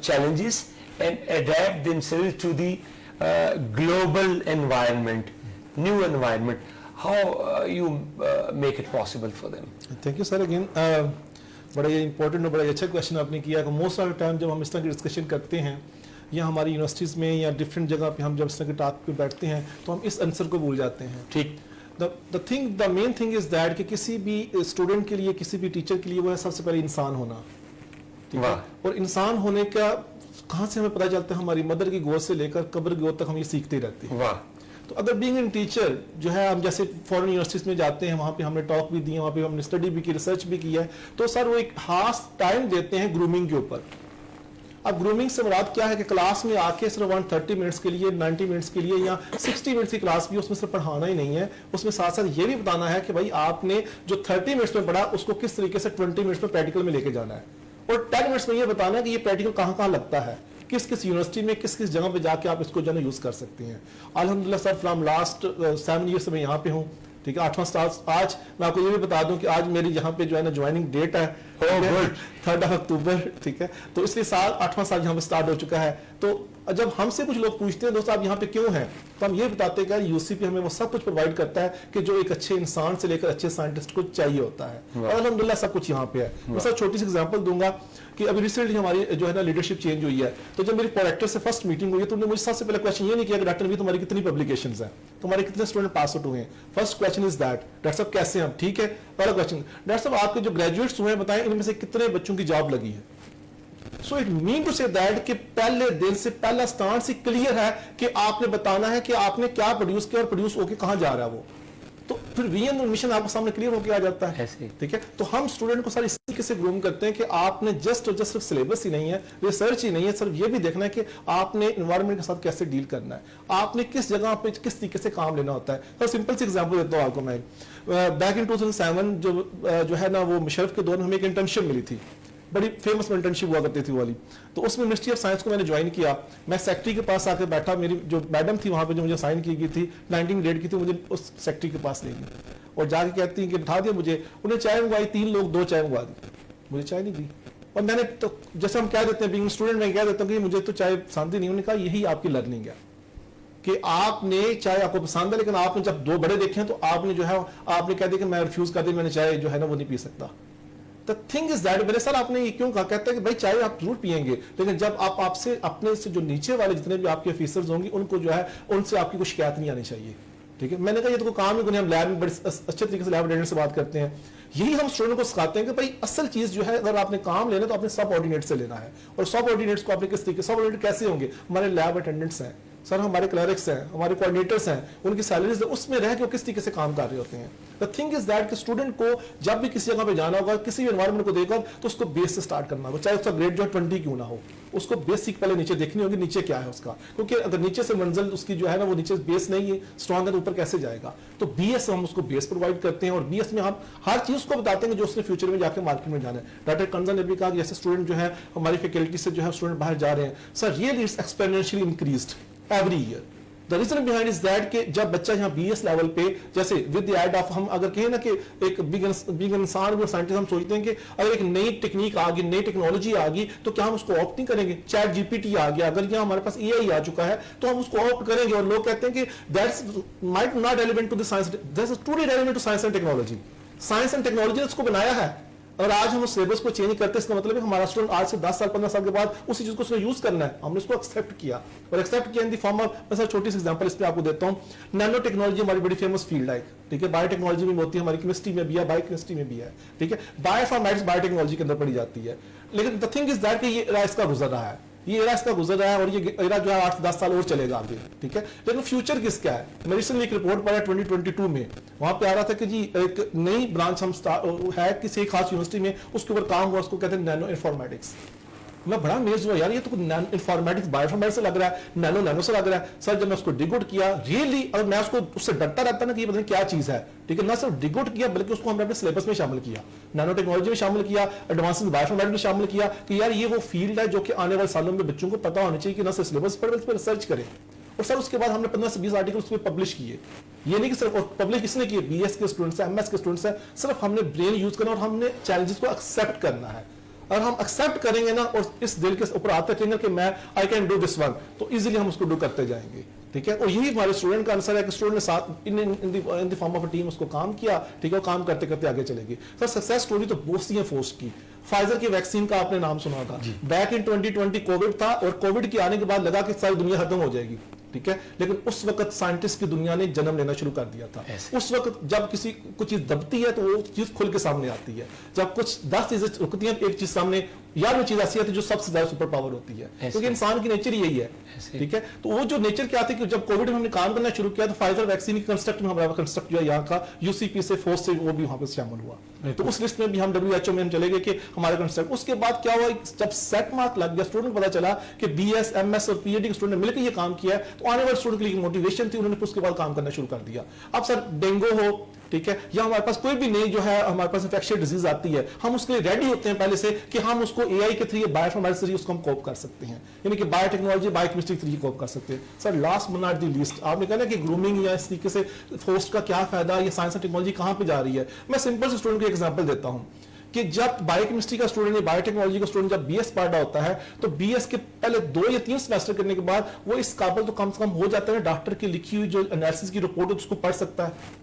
challenges and adapt themselves to the global environment, new environment. How you make it possible for them? Thank you, sir. Again, بڑا یہ امپورٹنٹ اور بڑا اچھا کویشچن آپ نے کیا کہ موسٹ آف ٹائم جب ہم اس طرح کی ڈسکشن کرتے ہیں یا ہماری یونیورسٹیز میں یا ڈفرینٹ جگہ پہ ہم جب اس طرح کے ٹاک پہ بیٹھتے ہیں تو ہم اس آنسر کو بھول جاتے ہیں. ٹھیک. دا مین تھنگ از دیٹ کہ کسی بھی اسٹوڈنٹ کے لیے کسی بھی ٹیچر کے لیے وہ ہے سب سے پہلے انسان ہونا. ٹھیک ہے. اور انسان ہونے کا کہاں سے ہمیں پتہ چلتا ہے؟ ہماری مدر کی گود سے لے کر قبر کی گود تک ہم یہ سیکھتے رہتے ہیں. تو اگر بینگ ان ٹیچر جو ہے ہم جیسے فورن یونیورسٹیز میں جاتے ہیں وہاں پہ ہم نے ٹاک بھی دی ہے, وہاں پہ ہم نے اسٹڈی بھی کی, ریسرچ بھی کی ہے, تو سر وہ ایک خاص ٹائم دیتے ہیں گرومنگ کے اوپر. اب گرومنگ سے مراد کیا ہے کہ کلاس میں آ کے صرف 130 منٹس کے لیے 90 منٹس کے لیے یا 60 منٹس کی کلاس بھی اس میں صرف پڑھانا ہی نہیں ہے, اس میں ساتھ ساتھ یہ بھی بتانا ہے کہ بھائی آپ نے جو 30 منٹس میں پڑھا اس کو کس طریقے سے 20 منٹس میں پریکٹیکل میں لے کے جانا ہے, اور 10 منٹس میں یہ بتانا ہے کہ یہ پریکٹیکل کہاں کہاں لگتا ہے, کس کس یونیورسٹی میں کس کس جگہ پہ جا کے آپ اس کو جو ہے یوز کر سکتے ہیں. الحمدللہ سر فرام لاسٹ 7 ایئر سے میں یہاں پہ ہوں. ٹھیک ہے. 8واں سال آج میں آپ کو یہ بھی بتا دوں کہ آج میری یہاں پہ جو ہے نا جوائننگ ڈیٹ ہے 3 اکتوبر. ٹھیک ہے. تو اس لیے 8واں سال یہاں پہ اسٹارٹ ہو چکا ہے. تو جب ہم سے کچھ لوگ پوچھتے ہیں دوست آپ یہاں پہ کیوں ہیں, تو ہم یہ بتاتے ہیں کہ یو سی پی ہمیں وہ سب کچھ پرووائڈ کرتا ہے کہ جو ایک اچھے انسان سے لے کر اچھے سائنٹسٹ کو چاہیے ہوتا ہے, اور الحمدللہ سب کچھ یہاں پہ ہے. میں سر چھوٹی سی ایگزامپل دوں گا کہ ابھی ریسنٹلی ہماری جو ہے نا لیڈرشپ چینج ہوئی ہے, تو جب میری پروڈکٹر سے فرسٹ میٹنگ ہوئی ہے تو انہوں نے مجھے سب سے پہلے کویشچن یہ نہیں کیا کہ ڈاکٹر نوید تمہاری کتنی پبلیکیشنز ہیں, تمہارے کتنے اسٹوڈنٹ پاس آؤٹ ہوئے ہیں. First question is that doctor صاحب کیسے ہیں آپ, ٹھیک ہے. پہلا کویشچن ڈاکٹر صاحب آپ کے جو گریجویٹس ہوئے ہیں بتائیں ان میں سے کتنے بچوں کی جاب لگی ہے. سو اٹ مین ٹو سے دیٹ کہ پہلے دن سے پہلا اسٹانس ہی کلیئر ہے کہ آپ نے بتانا ہے کہ آپ نے کیا پروڈیوس کیا اور پروڈیوس ہو کے کہاں جا رہا ہے وہ, تو پھر ویژن اور مشن آپ کے سامنے کلیئر ہو کے آ جاتا ہے. ٹھیک ہے. تو ہم اسٹوڈنٹ کو سر اس طریقے سے گروم کرتے ہیں کہ آپ نے جسٹ اور جسٹ صرف سلیبس ہی نہیں ہے, ریسرچ ہی نہیں ہے, صرف یہ بھی دیکھنا ہے کہ آپ نے انوائرمنٹ کے ساتھ کیسے ڈیل کرنا ہے, آپ نے کس جگہ پہ کس طریقے سے کام لینا ہوتا ہے. سر سمپل سی ایگزامپل دیتا ہوں آپ کو میں. بیک ان 2007 جو ہے نا وہ مشرف کے دور میں ہمیں ایک انٹرنشپ ملی تھی, بڑی فیمس انٹرنشپ ہوا کرتی تھی والی. تو اس میں منسٹری آف سائنس کو میں نے جوائن کیا. میں سیکٹری کے پاس آ کے بیٹھا, میری جو میڈم تھی وہاں پہ جو مجھے سائن کی گئی تھی 19 ڈیٹ کی تھی, مجھے اس سیکٹری کے پاس لے گئی اور جا کے کہتی ہیں کہ بٹھا دیا مجھے, انہیں چائے منگوائی, 3 لوگ 2 چائے منگوا دی, مجھے چائے نہیں دی. اور میں نے تو جیسے ہم کہہ دیتے ہیں بینگ اسٹوڈنٹ میں کہہ دیتا ہوں کہ مجھے تو چائے پسند ہی نہیں. انہوں نے کہا یہی آپ کی لرننگ ہے کہ آپ نے چائے آپ کو پسند ہے لیکن آپ نے جب 2 بڑے دیکھے ہیں تو آپ نے جو ہے آپ نے کہہ دیا کہ میں ریفیوز کر دیا, میں نے چائے جو ہے نا وہ نہیں پی سکتا. The thing is that میرے سر آپ نے یہ کیوں کہا, کہتا ہے کہ بھائی چائے آپ ضرور پئیں گے لیکن جب آپ سے اپنے سے جو نیچے والے جتنے بھی آپ کے آفیسرز ہوں گے ان کو جو ہے ان سے آپ کی کوئی شکایت نہیں آنی چاہیے. ٹھیک ہے. میں نے کہا یہ تو کوئی کام ہے, ہم لیب میں بڑے اچھے طریقے سے لیب اٹینڈنٹ سے بات کرتے ہیں. یہی ہم اسٹوڈنٹ کو سکھاتے ہیں کہ بھائی اصل چیز جو ہے اگر آپ نے کام لینا تو آپ نے سب آرڈینیٹ سے لینا ہے, اور سب آرڈینیٹس کو آپ نے کس طریقے سب آرڈینیٹ کیسے ہوں گے, ہمارے لیب اٹینڈنٹس ہیں سر, ہمارے کلرکس ہیں, ہمارے کوآرڈینیٹرس ہیں, ان کی سیلریز اس میں رہ کے وہ کس طریقے سے کام کر رہے ہوتے ہیں. The thing is that کہ اسٹوڈنٹ کو جب بھی کسی جگہ پہ جانا ہوگا, کسی بھی انوائرمنٹ کو دیکھا تو اس کو بیس سے سٹارٹ کرنا ہوگا, چاہے اس کا گریڈ جو ہے 20 کیوں نہ ہو, اس کو بیسک پہلے نیچے دیکھنی ہوگی نیچے کیا ہے اس کا, کیونکہ اگر نیچے سے منزل اس کی جو ہے نا وہ نیچے بیس نہیں ہے اسٹرانگ ہے تو اوپر کیسے جائے گا. تو بی ایس ہم اس کو بیس پرووائڈ کرتے ہیں, اور بی ایس میں ہم ہر چیز کو بتاتے ہیں کہ جو اس نے فیوچر میں جا کے مارکیٹ میں جانا ہے. ڈاکٹر کنزا نے بھی کہا کہ جیسے اسٹوڈنٹ جو ہے ہماری فیکلٹی سے جو ہے اسٹوڈنٹ باہر جا رہے ہیں, sir really it's exponentially increased every year. The reason behind is that کہ جب بچہ یہاں بی ایس لیول پہ جیسے ود دی ایڈ آف ہم اگر کہیں نا کہ ایک بگ انسان اور سائنٹسٹ ہم سوچتے ہیں کہ اگر ایک نئی ٹیکنیک آ گئی, نئی ٹیکنالوجی آ گئی تو کیا ہم اس کو آپٹ نہیں کریں گے. چیٹ جی پی ٹی آ گیا, اگر یہاں ہمارے پاس اے آئی آ چکا ہے تو ہم اس کو آپٹ کریں گے, اور لوگ کہتے ہیں کہ that's might not relevant to the science, that's truly relevant to science and technology. Science and technology نے اس کو بنایا ہے, اور آج ہم اس سلیبس کو چینج کرتے ہیں, اس کا مطلب ہے ہمارا اسٹوڈنٹ آج سے 10 سال 15 سال کے بعد اسی چیز کو اس نے یوز کرنا ہے. ہم نے اس کو ایکسیپٹ کیا, اور ایکسیپٹ کیا ان دی فارم آف, میں سر چھوٹی سی ایگزامپل اس پہ آپ کو دیتا ہوں. نینو ٹیکنالوجی ہماری بڑی فیمس فیلڈ ہے. ٹھیک ہے. بایو ٹیکنالوجی میں ہوتی ہے, ہماری کیمسٹری میں بھی ہے, بایو کیمسٹری میں بھی ہے. ٹھیک ہے. بایو انفارمیٹکس بایو ٹیکنالوجی کے اندر پڑھی جاتی ہے. لیکن the thing is that کہ یہ ایرا اس کا گزر رہا ہے, یہ ایرا اس کا گزر رہا ہے, اور یہ ایرا جو ہے 8-10 سال اور چلے گا آگے. ٹھیک ہے. لیکن فیوچر کس کا ہے. میں ریسنٹلی ایک رپورٹ پڑھا 2022 میں, وہاں پہ آ رہا تھا کہ جی ایک نئی برانچ ہم ہے کسی ایک خاص یونیورسٹی میں, اس کے اوپر کام ہوا, اس کو کہتے ہیں نینو انفارمیٹکس. میں بڑا امیز ہوا, یار یہ تو انفارمیٹکس بایو انفارمیٹکس سے لگ رہا ہے, نینو سے لگ رہا ہے. سر جب میں اس کو ڈگ آؤٹ کیا, ریئلی اگر میں اس سے ڈرتا رہتا نا کہ یہ پتہ نہیں کیا چیز ہے, ٹھیک ہے, نہ صرف ڈگ آؤٹ کیا بلکہ اس کو ہم نے اپنے سلیبس میں شامل کیا, نینو ٹیکنالوجی میں شامل کیا, ایڈوانس بایو انفارمیٹکس میں شامل کیا, کہ یار یہ وہ فیلڈ ہے جو کہ آنے والے سالوں میں بچوں کو پتہ ہونا چاہیے کہ نہ صرف سلیبس پڑھیں اس پہ ریسرچ کریں. اور سر اس کے بعد ہم نے 15 سے 20 آرٹیکل اس پہ پبلش کیے. یہ نہیں کہ صرف پبلش کس نے کیے, بی ایس کے اسٹوڈنٹس ہیں, ایم ایس کے اسٹوڈنٹس ہیں, صرف ہم نے برین یوز کرنا اور ہم نے چیلنجز کو ایکسیپٹ کرنا ہے. اور ہم ایکسیپٹ کریں گے نا اور اس دل کے اوپر آتے رہیں گے کہ میں I can do this one, تو ایزیلی ہم اس کو ڈو کرتے جائیں گے. ٹھیک ہے, اور یہی ہمارے اسٹوڈنٹ کا آنسر ہے کہ اسٹوڈنٹ نے ساتھ ان the form of a team اس کو کام کیا. ٹھیک ہے, اور کام کرتے کرتے آگے چلے گی. سر سکسیس اسٹوری تو بہت سی ہیں فورسٹ کی. فائزر کی ویکسین کا آپ نے نام سنا تھا, بیک ان 2020 کووڈ تھا, اور کووڈ کے آنے کے بعد لگا کہ ساری دنیا ختم ہو جائے گی. ٹھیک ہے, لیکن اس وقت سائنٹسٹ کی دنیا نے جنم لینا شروع کر دیا تھا. اس وقت جب کسی کچھ چیز دبتی ہے تو وہ چیز کھل کے سامنے آتی ہے. جب کچھ 10 چیزیں رکتی ہیں ایک چیز سامنے, یا وہ چیز ایسی آتی ہے جو سب سے زیادہ سپر پاور ہوتی ہے, کیونکہ انسان کی نیچر یہی ہے. ٹھیک ہے, تو وہ جو نیچر کیا تھی کہ جب کووڈ میں ہم نے کام کرنا شروع کیا تو فائزر ویکسین کی کنسٹرکٹ میں ہمارا کنسٹرکٹ جو ہے یہاں کا یو سی پی سے فورس سے وہ بھی وہاں پہ شامل ہوا. تو اس لسٹ میں بھی ہم WHO میں ہم چلے گئے کہ ہمارے کنسٹرکٹ. اس کے بعد کیا ہوا, جب سیٹ مارک لگ گیا اسٹوڈنٹ پتا چلا کہ BS MS اور PhD کے اسٹوڈنٹ نے مل کے یہ کام کیا ہے, تو آنے والے اسٹوڈنٹ کے لیے موٹیویشن تھی, انہوں نے اس کے بعد کام کرنا شروع کر دیا. اب سر ڈینگو ہو, ٹھیک ہے, یا ہمارے پاس کوئی بھی نئی جو ہے ہمارے پاس انفیکشن ڈیزیز آتی ہے, ہم اس کے لیے ریڈی ہوتے ہیں پہلے سے کہ ہم اس کو AI کے تھرو بایو انفارمیٹکس کے ذریعے اس کو ہم کوپ کر سکتے ہیں, یعنی کہ بایو ٹیکنالوجی بایو کیمسٹری کے ذریعے کوپ کر سکتے ہیں. Sir last but not the least, آپ نے کہا نا کہ گرومنگ یا اس طریقے سے فورسٹ کا کیا فائدہ, یہ سائنس اینڈ ٹیکنالوجی کہاں پہ جا رہی ہے. میں سمپل سے اسٹوڈنٹ کو ایگزامپل دیتا ہوں کہ جب بایو کیمسٹری کا اسٹوڈنٹ یا بایو ٹیکنالوجی کا اسٹوڈنٹ جب BS پڑھ رہا ہوتا ہے تو BS کے پہلے 2 یا 3 سیمسٹر کرنے کے بعد وہ اس قابل تو کم سے کم ہو جاتا ہے ڈاکٹر کی لکھی ہوئی جو انالیسس کی رپورٹ ہے اس کو پڑھ سکتا ہے.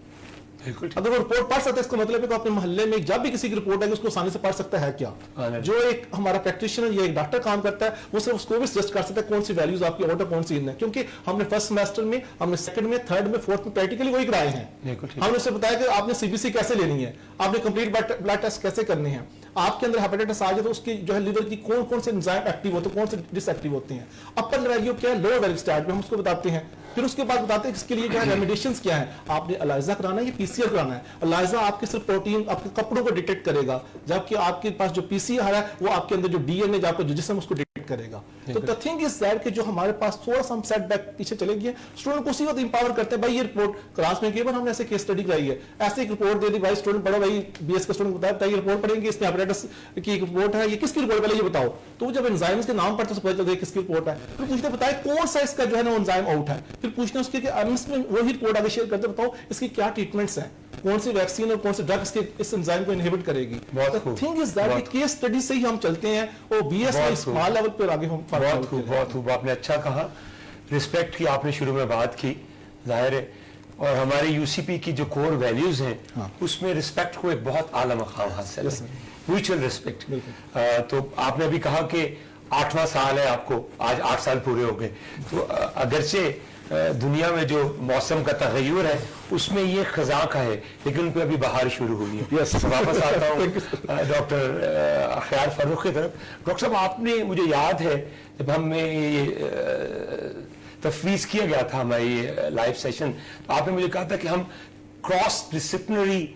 اگر وہ رپورٹ پڑھ سکتا ہے اس کا مطلب ہے کہ اپنے محلے میں جب بھی کسی کی رپورٹ ہے اس کو آسانی سے پڑھ سکتا ہے. کیا جو ایک ہمارا پریکٹیشنر یا ایک ڈاکٹر کام کرتا ہے وہ صرف اس کو بھی سجیسٹ کر سکتا ہے کون سی ویلیوز آپ کی آؤٹ کون سی ان ہے, کیونکہ ہم نے فرسٹ سیمسٹر میں, ہم نے سیکنڈ میں, تھرڈ میں, فورتھ میں پریکٹیکلی وہی کرائے ہیں. ہم نے اسے بتایا کہ آپ نے CBC کیسے لینی ہے, آپ نے کمپلیٹ بلڈ ٹیسٹ کیسے کرنے ہیں, آپ کے اندر ہیپیٹائٹس آ جائے تو اس کی جو ہے لیور کی کون کون سے انزائم ایکٹیو ہوتے ہیں, کون سے ڈس ایکٹیو ہوتے ہیں. اپر ویلیو کیا ہے, لوور ویلیو اسٹارٹ میں ہم اس کو بتاتے ہیں. پھر اس کے بعد بتاتے ہیں اس کے لیے جو ہے ریمیڈیشنز کیا ہے, آپ نے ELISA کرانا ہے یا PCR کرانا ہے. ELISA آپ کے صرف پروٹین آپ کے کپڑوں کو ڈیٹیکٹ کرے گا, جبکہ آپ کے پاس جو PCR ہے وہ آپ کے اندر جو DNA جو آپ کا جو جسم اس کو ڈیٹیکٹ کرے گا. تو the thing is that کہ جو ہمارے پاس تھوڑا سا ہم سیٹ بیک پیچھے چلے گئے, اسٹوڈنٹ کو اسی وقت امپاور کرتے ہیں. بھائی یہ رپورٹ کلاس میں ہم نے ایسے کیس اسٹڈی کرائی ہے, ایسے ایک رپورٹ دے دی, بھائی اسٹوڈنٹ پڑھو, بھائی BS کا اسٹوڈنٹ بتایا یہ رپورٹ پڑھیں گے, اس میں ہیپیٹائٹس کی رپورٹ ہے, یہ کس کی رپورٹ پہلے یہ بتاؤ. تو وہ جب انزائمز کے نام پڑھتے ہیں تو پتہ چلتا ہے کس کی رپورٹ ہے. پھر پوچھتے بتائے کون سا اس کا جو ہے نا انزائم آؤٹ ہے. پھر پوچھتے اس کے کہ اس میں وہی رپورٹ آگے شیئر کرتے بتاؤ اس کی کیا ٹریٹمنٹس ہیں, کون سی ویکسین اور کون سی ڈرگ اس انزائم کو انہیبٹ کرے گی. تھنگ از دیٹ کہ کیس اسٹڈی سے ہی ہم چلتے ہیں اور BS میں اسمال لیول پہ آگے ہم بہت خوب آپ نے اچھا کہا. رسپیکٹ کی آپ نے شروع میں بات کی, ظاہر ہے, اور ہمارے UCP کی جو کور ویلیوز ہیں اس میں رسپیکٹ کو ایک بہت اعلیٰ مقام حاصل ہے, میوچل رسپیکٹ. تو آپ نے ابھی کہا کہ 8واں سال ہے آپ کو, آج 8 سال پورے ہو گئے, تو اگرچہ دنیا میں جو موسم کا تغیر ہے اس میں یہ خزاں کا ہے, لیکن ان پہ ابھی بہار شروع ہوئی ہے. واپس آتا ہوں ڈاکٹر اخیار فاروق کی طرف. ڈاکٹر صاحب آپ نے, مجھے یاد ہے جب ہمیں یہ تفویض کیا گیا تھا ہمارا یہ لائیو سیشن, تو آپ نے مجھے کہا تھا کہ ہم کراس ڈسپلنری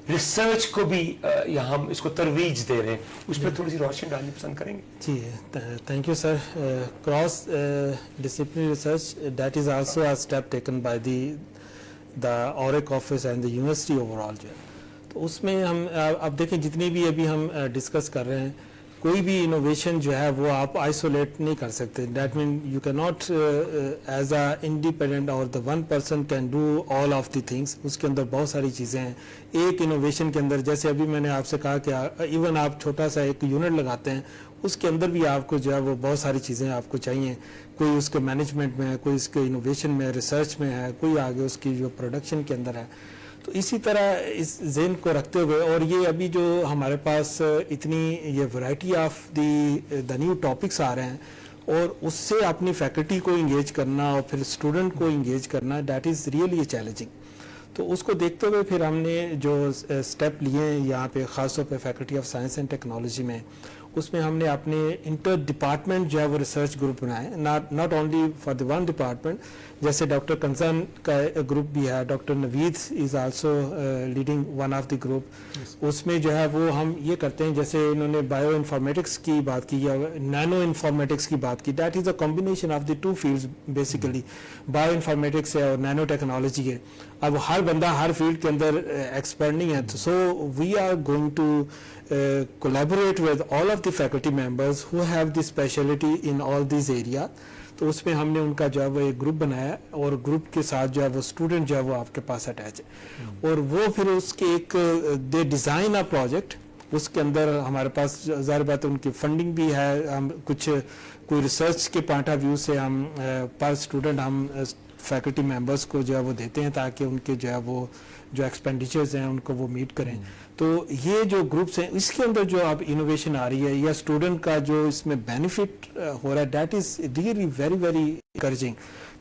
ریسرچ کو بھی یہاں ہم اس کو ترویج دے رہے ہیں, اس پہ تھوڑی سی روشنی ڈالنی پسند کریں گے. جی thank you sir. Cross disciplinary research that is also a step taken by the ORIC office and the university overall جو ہے. تو اس میں ہم اب دیکھیں جتنی بھی ابھی ہم ڈسکس کر رہے ہیں, کوئی بھی انوویشن جو ہے وہ آپ آئسولیٹ نہیں کر سکتے. That mean you can not as a independent اور the one person can do all of the things. اس کے اندر بہت ساری چیزیں ہیں. ایک انوویشن کے اندر جیسے ابھی میں نے آپ سے کہا کہ ایون آپ چھوٹا سا ایک یونٹ لگاتے ہیں, اس کے اندر بھی آپ کو جو ہے وہ بہت ساری چیزیں آپ کو چاہیے. کوئی اس کے مینجمنٹ میں ہے, کوئی اس کے انوویشن میں, ریسرچ میں ہے, کوئی آگے اس کی جو پروڈکشن کے اندر ہے. تو اسی طرح اس ذہن کو رکھتے ہوئے, اور یہ ابھی جو ہمارے پاس اتنی یہ variety of the new topics آ رہے ہیں, اور اس سے اپنی فیکلٹی کو انگیج کرنا اور پھر اسٹوڈنٹ کو انگیج کرنا, دیٹ از ریئلی چیلنجنگ. تو اس کو دیکھتے ہوئے پھر ہم نے جو اسٹیپ لیے ہیں یہاں پہ خاص طور پہ faculty of science and technology میں, اس میں ہم نے اپنے انٹر ڈپارٹمنٹ جو ہے وہ ریسرچ گروپ بنائے, not only for the one department. جیسے ڈاکٹر کنزن کا گروپ بھی ہے, doctor Naveed is also leading one of the group. اس میں جو ہے وہ ہم یہ کرتے ہیں, جیسے انہوں نے بایو انفارمیٹکس کی بات کی یا نینو انفارمیٹکس کی بات کی, that is a combination of the 2 fields basically. Bio informatics ہے اور نینو ٹیکنالوجی ہے. اب ہر بندہ ہر فیلڈ کے اندر ایکسپرٹ نہیں ہے, so we are going to collaborate with all of the faculty members who have the specialty in all these areas. تو اس میں ہم نے ان کا جو ہے وہ ایک گروپ بنایا, اور گروپ کے ساتھ جو ہے وہ اسٹوڈنٹ جو ہے وہ آپ کے پاس اٹیچ ہے, اور وہ پھر اس کے ایک دے ڈیزائن اے پروجیکٹ, اس کے اندر ہمارے پاس ظاہر بات ان کی فنڈنگ بھی ہے, ہم کچھ کوئی ریسرچ کے پوائنٹ آف ویو سے ہم پر اسٹوڈنٹ ہم فیکلٹی ممبرس کو جو ہے وہ دیتے ہیں تاکہ ان کے جو ہے وہ جو ایکسپینڈیچرز ہیں ان کو وہ میٹ کریں. تو یہ جو گروپس ہیں اس کے اندر جو اب انوویشن آ رہی ہے یا اسٹوڈنٹ کا جو اس میں بینیفٹ ہو رہا ہے, that is really very very encouraging.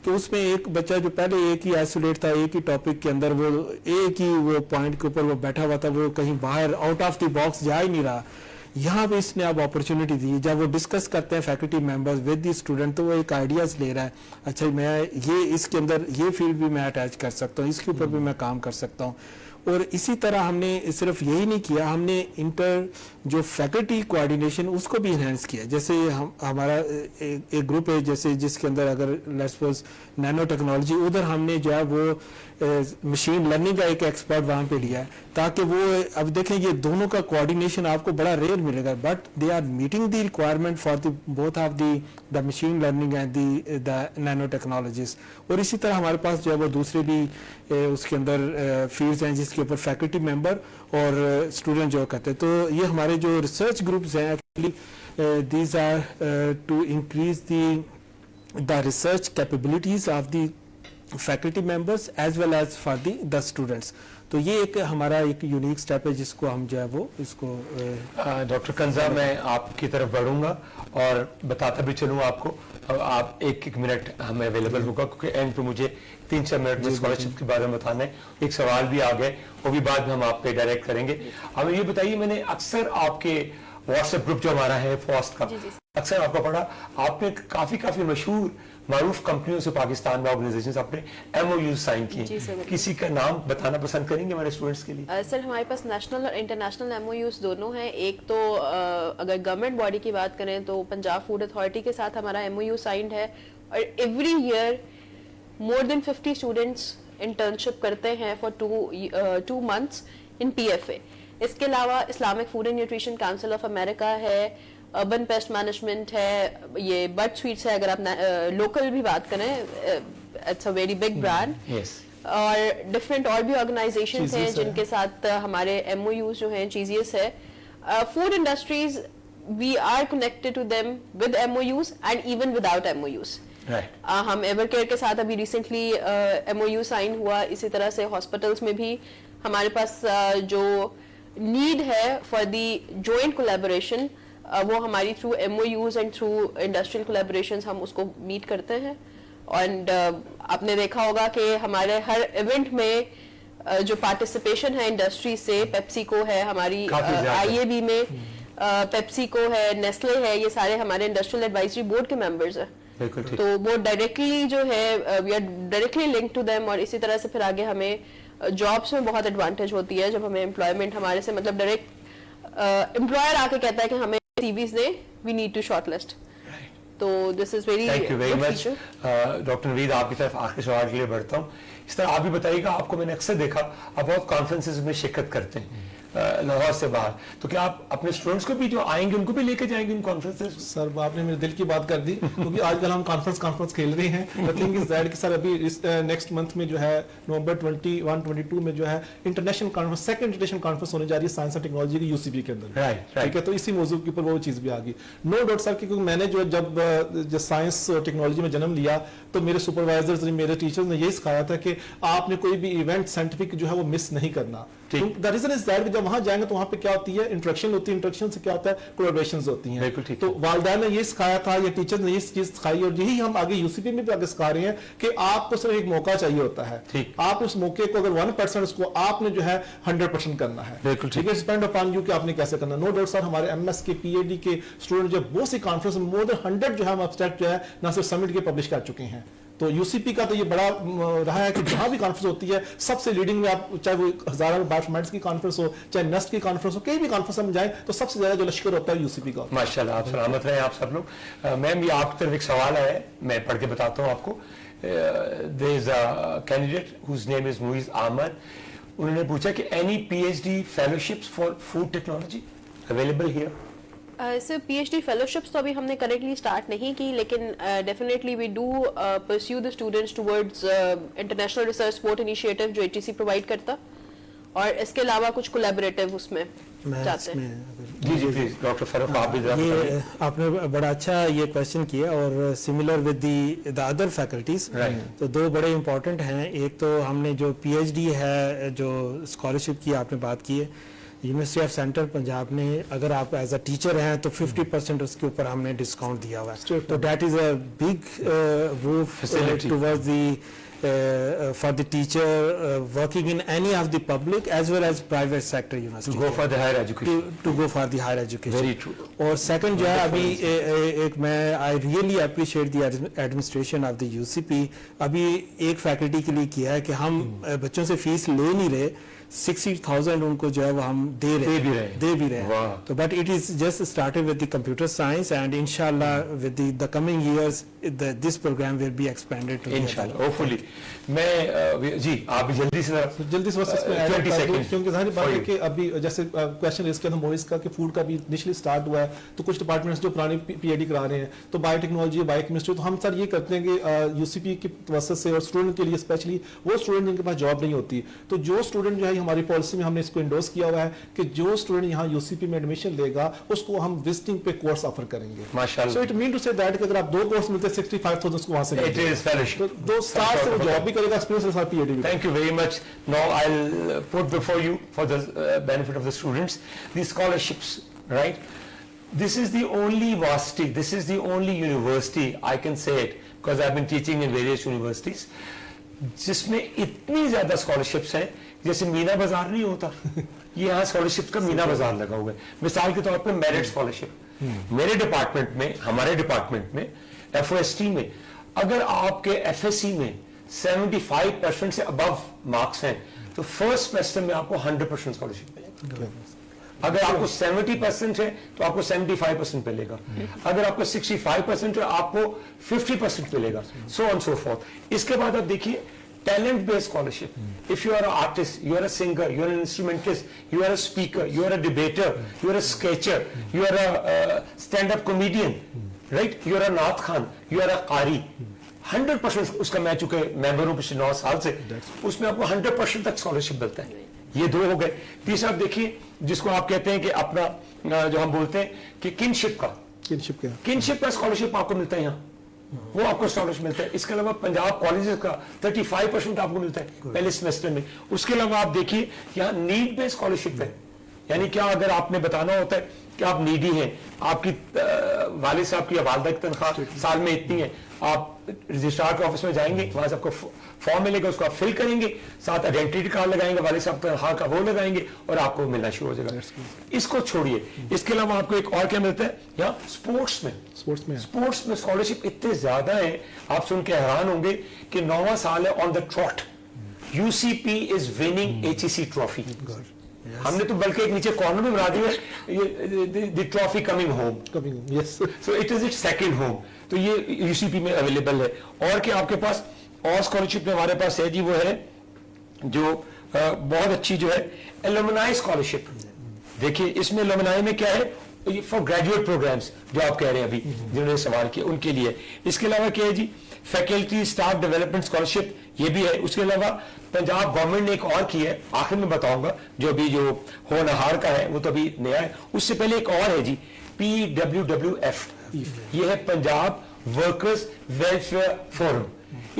کہ اس میں ایک بچہ جو پہلے ایک ہی آئسولیٹ تھا, ایک ہی ٹاپک کے اندر وہ ایک ہی وہ پوائنٹ کے اوپر وہ بیٹھا ہوا تھا, وہ کہیں باہر آؤٹ آف دی باکس جا ہی نہیں رہا. یہاں پہ اس نے اب اپرچونٹی دی, جب وہ ڈسکس کرتے ہیں faculty members with the student تو وہ ایک آئیڈیاز لے رہا ہے, اچھا میں یہ اس کے اندر یہ فیلڈ بھی میں اٹیچ کر سکتا ہوں, اس کے اوپر بھی میں کام کر سکتا ہوں. اور اسی طرح ہم نے صرف یہی نہیں کیا, ہم نے انٹر جو فیکلٹی کوآرڈینیشن اس کو بھی انہینس کیا. جیسے ہمارا ایک گروپ ہے جیسے جس کے اندر اگر لیٹس سپوز نینو ٹیکنالوجی, ادھر ہم نے جو ہے وہ مشین لرننگ کا ایک ایکسپرٹ وہاں پہ لیا ہے تاکہ وہ اب دیکھیں یہ دونوں کا کوآرڈینیشن آپ کو بڑا ریئر ملے گا, but they are meeting the requirement for the both of the machine learning and the nanotechnologies. اور اسی طرح ہمارے پاس جو ہے وہ دوسرے بھی اس کے اندر فیلڈز ہیں جس کے اوپر فیکلٹی ممبر اور اسٹوڈنٹ جو کرتے ہیں. تو یہ ہمارے جو ریسرچ گروپس ہیں actually these are to increase the research capabilities of the faculty members as well as for the students. تو یہ ایک ہمارا ایک یونیک اسٹیپ ہے جس کو ہم جو ہے وہ اس کو ڈاکٹر کنزا میں آپ کی طرف بڑھوں گا اور بتاتا بھی چلوں آپ کو, آپ ایک منٹ ہمیں اویلیبل ہوگا کیونکہ اینڈ پہ مجھے 3-4 منٹ میں اسکالرشپ کے بارے میں بتانا ہے. ایک سوال بھی آ گئے, وہ بھی بعد میں ہم آپ پہ ڈائریکٹ کریں گے. ہمیں یہ بتائیے, میں نے اکثر آپ کے واٹس ایپ گروپ جو ہمارا ہے فوسٹ کا, اکثر آپ کو پڑھا, آپ نے کافی مشہور معروف کمپنیوں سے پاکستان میں آرگنائزیشنز اپنے ایم او یو سائن کیے. کسی کا نام بتانا پسند کریں گے ہمارے اسٹوڈنٹس کے لیے؟ سر ہمارے پاس نیشنل اور انٹرنیشنل ایم او یوز دونوں ہیں. ایک تو اگر گورنمنٹ باڈی کی بات کریں تو پنجاب فوڈ اتھارٹی کے ساتھ ہمارا ایم او یو سائنڈ ہے, اور every year more than 50 students internship کرتے ہیں for 2 months in P F A. اس کے علاوہ Islamic food and nutrition council of America ہے, اربن پیسٹ مینجمنٹ ہے, یہ بٹ سویٹس ہے. اگر آپ لوکل بھی بات کریں it's a very big brand, اور ڈفرینٹ اور بھی آرگنائزیشنز ہیں جن کے ساتھ ہمارے ایم او یوز جو ہیں. چیزیس ہے, food industries we are connected to them with M O Us and even without M O Us. ہم ایور کیئر کے ساتھ ابھی recently M O U sign ہوا. اسی طرح سے ہاسپٹلس میں بھی ہمارے پاس جو نیڈ ہے فار دی جوائنٹ کولیبوریشن وہ ہماری through M O Us and through industrial collaborations ہم اس کو میٹ کرتے ہیں. اینڈ آپ نے دیکھا ہوگا کہ ہمارے ہر ایونٹ میں جو پارٹیسپیشن ہے انڈسٹری سے, پیپسی کو ہے ہماری آئی اے بی میں, پیپسی کو ہے, نیسلے ہے, یہ سارے ہمارے انڈسٹریل ایڈوائزری بورڈ کے ممبرز ہیں. تو وہ ڈائریکٹلی جو ہے we are directly link to them. اور اسی طرح سے پھر آگے ہمیں جابس میں بہت ایڈوانٹیج ہوتی ہے جب ہمیں امپلائمنٹ ہمارے سے مطلب ڈائریکٹ امپلائر آ کے کہتا ہے کہ ہمیں سی ویز دیں, we need to shortlist. تو this is very thank you very much. Doctor Naveed آپ کی طرف آخری سوال کے لیے بڑھتا ہوں. اس طرح آپ بھی بتائیے گا, آپ کو میں نے اکثر دیکھا آپ بہت کانفرنسز میں شرکت کرتے ہیں لاہور سے باہر, تو کیا آپ اپنے اسٹوڈنٹس کو بھی جو آئیں گے ان کو بھی لے کے جائیں گے ان کانفرنسز؟ سر آپ نے میرے دل کی بات کر دی کیونکہ آج کل ہم کانفرنس کھیل رہے ہیں. سر ابھی نیکسٹ منتھ میں جو ہے نومبر 21-22 میں جو ہے international conference, second international conference ہونے جا رہی ہے سائنس اینڈ ٹیکنالوجی کی UCP کے اندر. ٹھیک ہے, تو اسی موضوع کے اوپر وہ چیز بھی آ گئی. نو ڈاؤٹ سر, کیونکہ میں نے جو جب سائنس اور ٹیکنالوجی میں جنم لیا تو میرے سپروائزرز میرے ٹیچرز نے یہی سکھایا تھا کہ آپ نے کوئی بھی ایونٹ سائنٹیفک جو ہے وہ مس نہیں کرنا. دا ریزن از دیٹ جب وہاں جائیں گے تو وہاں پہ کیا ہوتی ہے, انٹریکشن ہوتی ہے, انٹریکشن سے کیا ہوتا ہے, کولیبریشنز ہوتی ہیں. تو والدین نے یہ سکھایا تھا یا ٹیچر نے یہ چیز سکھائی, اور یہی ہم آگے UCP میں بھی آگے سکھا رہے ہیں کہ آپ کو صرف ایک موقع چاہیے ہوتا ہے. آپ اس موقع کو اگر 1% اس کو آپ نے جو ہے 100% کرنا ہے. ٹھیک ہے, ڈپینڈ اپان یو کہ آپ نے کیسے کرنا. نو ڈاؤٹ سر ہمارے MS کے PhD کے اسٹوڈنٹ جو بہت سی کانفرنس میں مور دین 100 جو ہے ہم ابسٹریکٹ جو ہے نہ صرف سمٹ کے پبلش کر چکے ہیں. تو UCP کا تو یہ بڑا رہا ہے کہ جہاں بھی کانفرنس ہوتی ہے سب سے لیڈنگ میں, آپ چاہے وہ ہزارہ بارش کی کانفرنس ہو, چاہے نیسٹ کی کانفرنس ہو, کہیں بھی کانفرنس میں جائیں تو سب سے زیادہ جو لشکر ہوتا ہے UCP کا. ماشاءاللہ, آپ سلامت رہیں آپ سب لوگ. میم, یہ آپ کی طرف ایک سوال ہے, میں پڑھ کے بتاتا ہوں آپ کو. there is a candidate whose name is Muiz Ahmad. انہوں نے پوچھا کہ any PhD fellowships for food technology available here? Sir PhD fellowships تو ابھی ہم نے کریکٹلی اسٹارٹ نہیں کی, لیکن definitely we do perceive the students towards international research support initiative جو HEC پرووائڈ کرتا, اور اس کے علاوہ کچھ کولیبریٹو اس میں میں چاہتے اس ہیں؟ میں جی جی پلیز ڈاکٹر فاروق آپ بھی ذرا بتائیے. یہ آپ نے بڑا اچھا یہ کویشچن کیا اور similar with the other faculties. تو دو بڑے امپورٹنٹ ہیں. ایک تو ہم نے جو پی ایچ ڈی ہے جو اسکالرشپ کی آپ نے بات کی ہے, یونیورسٹی آف سینٹرل پنجاب نے اگر آپ ایز اے ٹیچر ہیں تو 50% اس کے اوپر ہم نے ڈسکاؤنٹ دیا ہوا ہے. تو دیٹ از اے بگ وہ toward the for the teacher working in any of the public as well as private sector university. To go for the higher education. To go for the higher education. Very true. اور سیکنڈ جو ہے ابھی ایک میں I really appreciate the administration of the U C P. ابھی ایک فیکلٹی کے لیے کیا ہے کہ ہم بچوں سے فیس لے نہیں رہے, 60,000 ان کو جو ہے وہ ہم دے بھی رہے ہیں. تو but it is just started with the computer science and ان شاء اللہ with the coming years this program will be expanded ان شاء اللہ ہوپ فلی. میں جی آپ جلدی سے بس اس میں ایڈ کر دوں کیونکہ ظاہر بات ہے کہ ابھی جیسے کویشچن اس کے اندر موئس کا کہ فوڈ کا بھی انیشلی سٹارٹ ہوا ہے, تو کچھ ڈپارٹمنٹس جو پرانی پی ایچ ڈی کرا رہے ہیں تو بایو ٹیکنالوجی بایو کیمسٹری, تو ہم سر یہ کرتے ہیں کہ یو سی پی کی واسطے سے اور اسٹوڈنٹ کے لیے اسپیشلی وہ اسٹوڈنٹ جن کے پاس جاب نہیں ہوتی, تو جو اسٹوڈنٹ جو ہے ہماری پالیسی میں ہم نے اس کو انڈورس کیا ہوا ہے کہ جو اسٹوڈنٹ یہاں یو سی پی میں ایڈمیشن لے گا اس کو ہم وزٹنگ پہ کورس آفر کریں گے. ماشاءاللہ. سو اٹ مین ٹو سے دیٹ کہ اگر آپ 2 کورس ملتے 65,000 اس کو وہاں سے It is fellowship. دو سال سے وہ جاب بھی کرے گا, ایکسپیرینس کے ساتھ P H D. Thank you very much. Now I'll put before you for the benefit of the students the scholarships, right? This is the only varsity, this is the only university, I can say it because I've been teaching in various universities, جس میں اتنی زیادہ scholarships ہیں جیسے مینا بازار نہیں ہوتا, یہ یہاں scholarships کا مینا بازار لگا ہوا ہے. مثال کے طور پہ میرٹ scholarship میرے ڈپارٹمنٹ میں, ہمارے ڈپارٹمنٹ میں ایف او ایس ٹی میں اگر آپ کے ایف ایس سی میں 75% سے ابو مارکس ہیں تو فرسٹ سیمسٹر میں آپ کو 100% اسکالرشپ ملے گا. اگر آپ کو 70% ہے تو آپ کو 75% ملے گا. اگر آپ کو 65% ہے آپ کو 50% ملے گا. سو آن سو فورتھ. اس کے بعد آپ دیکھیے talent based scholarship. If you are an artist, you are a singer, you are an instrumentalist, you are a speaker, you are a debater, you are a sketcher, you are a stand-up comedian, right? You are a Naat Khan, you are a Qari. 100% اس کا میں چکے ممبر ہوں پچھلے 9 سال سے, اس میں آپ کو 100% تک اسکالرشپ ملتا ہے. یہ 2 ہو گئے. تیسرا آپ دیکھیے جس کو آپ کہتے ہیں کہ اپنا جو ہم بولتے ہیں کہ کنشپ کا اسکالرشپ آپ کو ملتا ہے یہاں, وہ آپ کو اسکالرشپ ملتا ہے. اس کے علاوہ پنجاب کالجز کا 35% آپ کو ملتا ہے پہلے سیمسٹر میں. اس کے علاوہ آپ دیکھیے یہاں نیڈ پہ اسکالرشپ ہے, یعنی کیا اگر آپ نے بتانا ہوتا ہے کہ آپ نیڈی ہیں, آپ کی والد صاحب کی یا والدہ کی تنخواہ سال میں اتنی ہے, آپ رجسٹرار کے آفس میں جائیں گے, وہاں سے آپ کو فارم ملے گا, اس کو آپ فل کریں گے, ساتھ آئیڈینٹی کارڈ لگائیں گے, والد صاحب تنخواہ کا وہ لگائیں گے اور آپ کو ملنا شروع ہو جائے گا. اس کو چھوڑیے. اس کے علاوہ آپ کو ایک اور کیا ملتا ہے یہاں اسپورٹس میں اسکالرشپ اتنے زیادہ ہیں آپ سن کے حیران ہوں گے کہ 9واں سال ہے on the trot U C P is winning H E C trophy. ہم نے تو بلکہ ایک نیچے کارنر میں بنا دیا the trophy coming home, so it is it second home. تو یہ یو سی پی میں اویلیبل ہے. اور کیا آپ کے پاس اور اسکالرشپ میں ہمارے پاس ہے جی, وہ ہے جو بہت اچھی جو ہے ایلومنائی اسکالرشپ. دیکھیے اس میں ایلومنائی میں کیا ہے فار گریجویٹ پروگرامس جو آپ کہہ رہے ہیں ابھی جنہوں نے سوال کیا ان کے لیے. اس کے علاوہ کیا ہے جی فیکلٹی اسٹاف ڈیولپمنٹ اسکالرشپ, یہ بھی ہے. اس کے علاوہ پنجاب گورنمنٹ نے ایک اور کی ہے, آخر میں بتاؤں گا, جو ابھی جو ہونہار کا ہے وہ تو ابھی نیا ہے. اس سے پہلے ایک اور ہے جی PWWF, یہ ہے پنجاب ورکرز ویلفیئر فورم.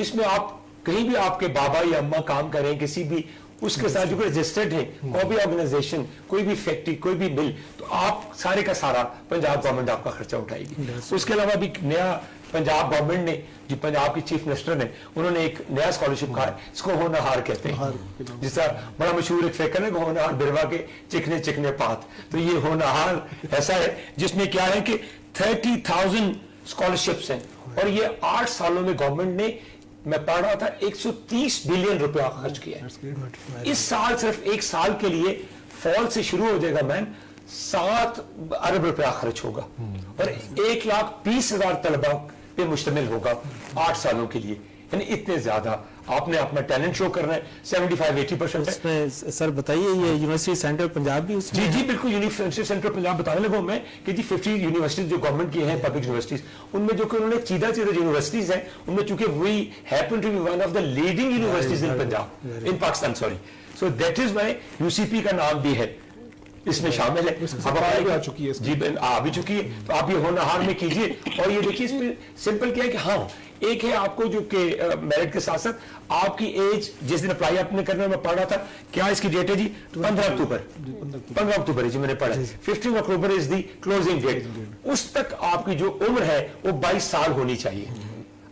اس میں آپ کہیں بھی آپ کے بابا یا اماں کام کریں کسی بھی اس کے ساتھ جو رجسٹرڈ ہے کوئی بھی آرگنائزیشن, کوئی بھی فیکٹری, کوئی بھی مل, تو آپ سارے کا سارا پنجاب گورنمنٹ آپ کا خرچہ اٹھائے گی. اس کے علاوہ بھی نیا پنجاب گورنمنٹ نے جو پنجاب کی چیف منسٹر نے انہوں نے ایک نیا اسکالرشپ کہا ہے, اس کو ہونہار کہتے ہیں. جس طرح بڑا مشہور ایک فیکر ہے کہ ہونہار بروا کے چکنے چکنے پات, تو یہ ہونہار ایسا ہے جس میں کیا ہے کہ 30,000 اسکالرشپس ہیں اور یہ 8 سالوں میں گورنمنٹ نے, میں پڑھ رہا تھا, 130 بلین روپیہ خرچ کیا ہے. اس سال صرف ایک سال کے لیے فال سے شروع ہو جائے گا میم 7 ارب روپیہ خرچ ہوگا اور 1,20,000 طلبہ پہ مشتمل ہوگا 8 سالوں کے لیے. یعنی اتنے زیادہ آپ نے اپنا ٹیلنٹ شو کرنا ہے. 75-80% اس میں سر بتائیے یہ یونیورسٹی سینٹرل پنجاب بھی اس میں جی بالکل یونیورسٹی سینٹر پنجاب بتانے لگا ہوں میں کہ جی 50 یونیورسٹیز جو گورنمنٹ کی ہیں پبلک یونیورسٹیز, ان میں جو کہ انہوں نے سیدھا یونیورسٹیز ہیں ان میں چونکہ we happen to be one of the leading universities in Punjab in Pakistan, sorry. So that is why UCP کا نام بھی ہے اس میں شامل ہے. اب بھی آ چکی ہے اس جی آ بھی چکی ہے, تو آپ یہ ہونہار میں کیجئے. اور یہ دیکھیے اس میں سمپل کیا ہے کہ ہاں ایک ہے آپ کو جو کہ میرٹ کے ساتھ ساتھ آپ کی ایج جس دن اپلائی آپ نے کرنا, میں پڑھ رہا تھا کیا اس کی ڈیٹ ہے جی 15 اکتوبر 15 اکتوبر ہے جی میں نے پڑھا. 15 اکتوبر از دی کلوزنگ ڈیٹ. اس تک آپ کی جو عمر ہے وہ 22 سال ہونی چاہیے.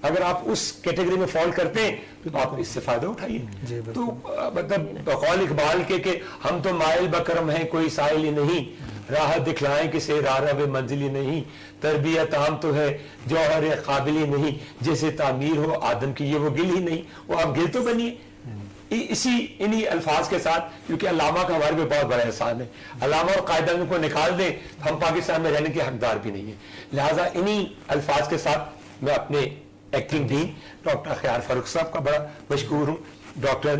اگر آپ اس کیٹیگری میں فال کرتے ہیں تو آپ اس سے فائدہ اٹھائیے. تو مطلب بقول اقبال کے کہ ہم تو مائل بکرم ہیں کوئی سائل ہی نہیں, راہ دکھلائیں کسے راہ منزل ہی نہیں, تربیت عام تو ہے جوہر قابل ہی نہیں, جیسے تعمیر ہو آدم کی یہ وہ گل ہی نہیں. وہ آپ گل تو بنیے. انہی الفاظ کے ساتھ, کیونکہ علامہ کا ہمارے پہ بہت بڑا احسان ہے. علامہ اور قائدین کو نکال دیں ہم پاکستان میں رہنے کے حقدار بھی نہیں ہیں. لہٰذا انہی الفاظ کے ساتھ میں اپنے ایکٹنگ ڈین ڈاکٹر اخیار فاروق صاحب کا بڑا مشکور ہوں. ڈاکٹر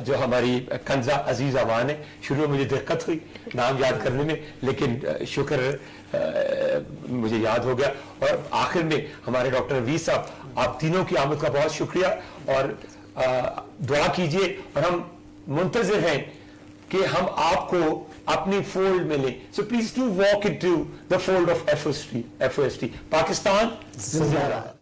جو ہماری کنزہ عزیز امان ہے, شروع میں مجھے دقت ہوئی نام یاد کرنے میں, لیکن شکر مجھے یاد ہو گیا. اور آخر میں ہمارے ڈاکٹر نوید صاحب, آپ تینوں کی آمد کا بہت شکریہ, اور دعا کیجئے. اور ہم منتظر ہیں کہ ہم آپ کو اپنی فولڈ میں لیں. So please do walk into the fold of FOST. Pakistan زندہ باد.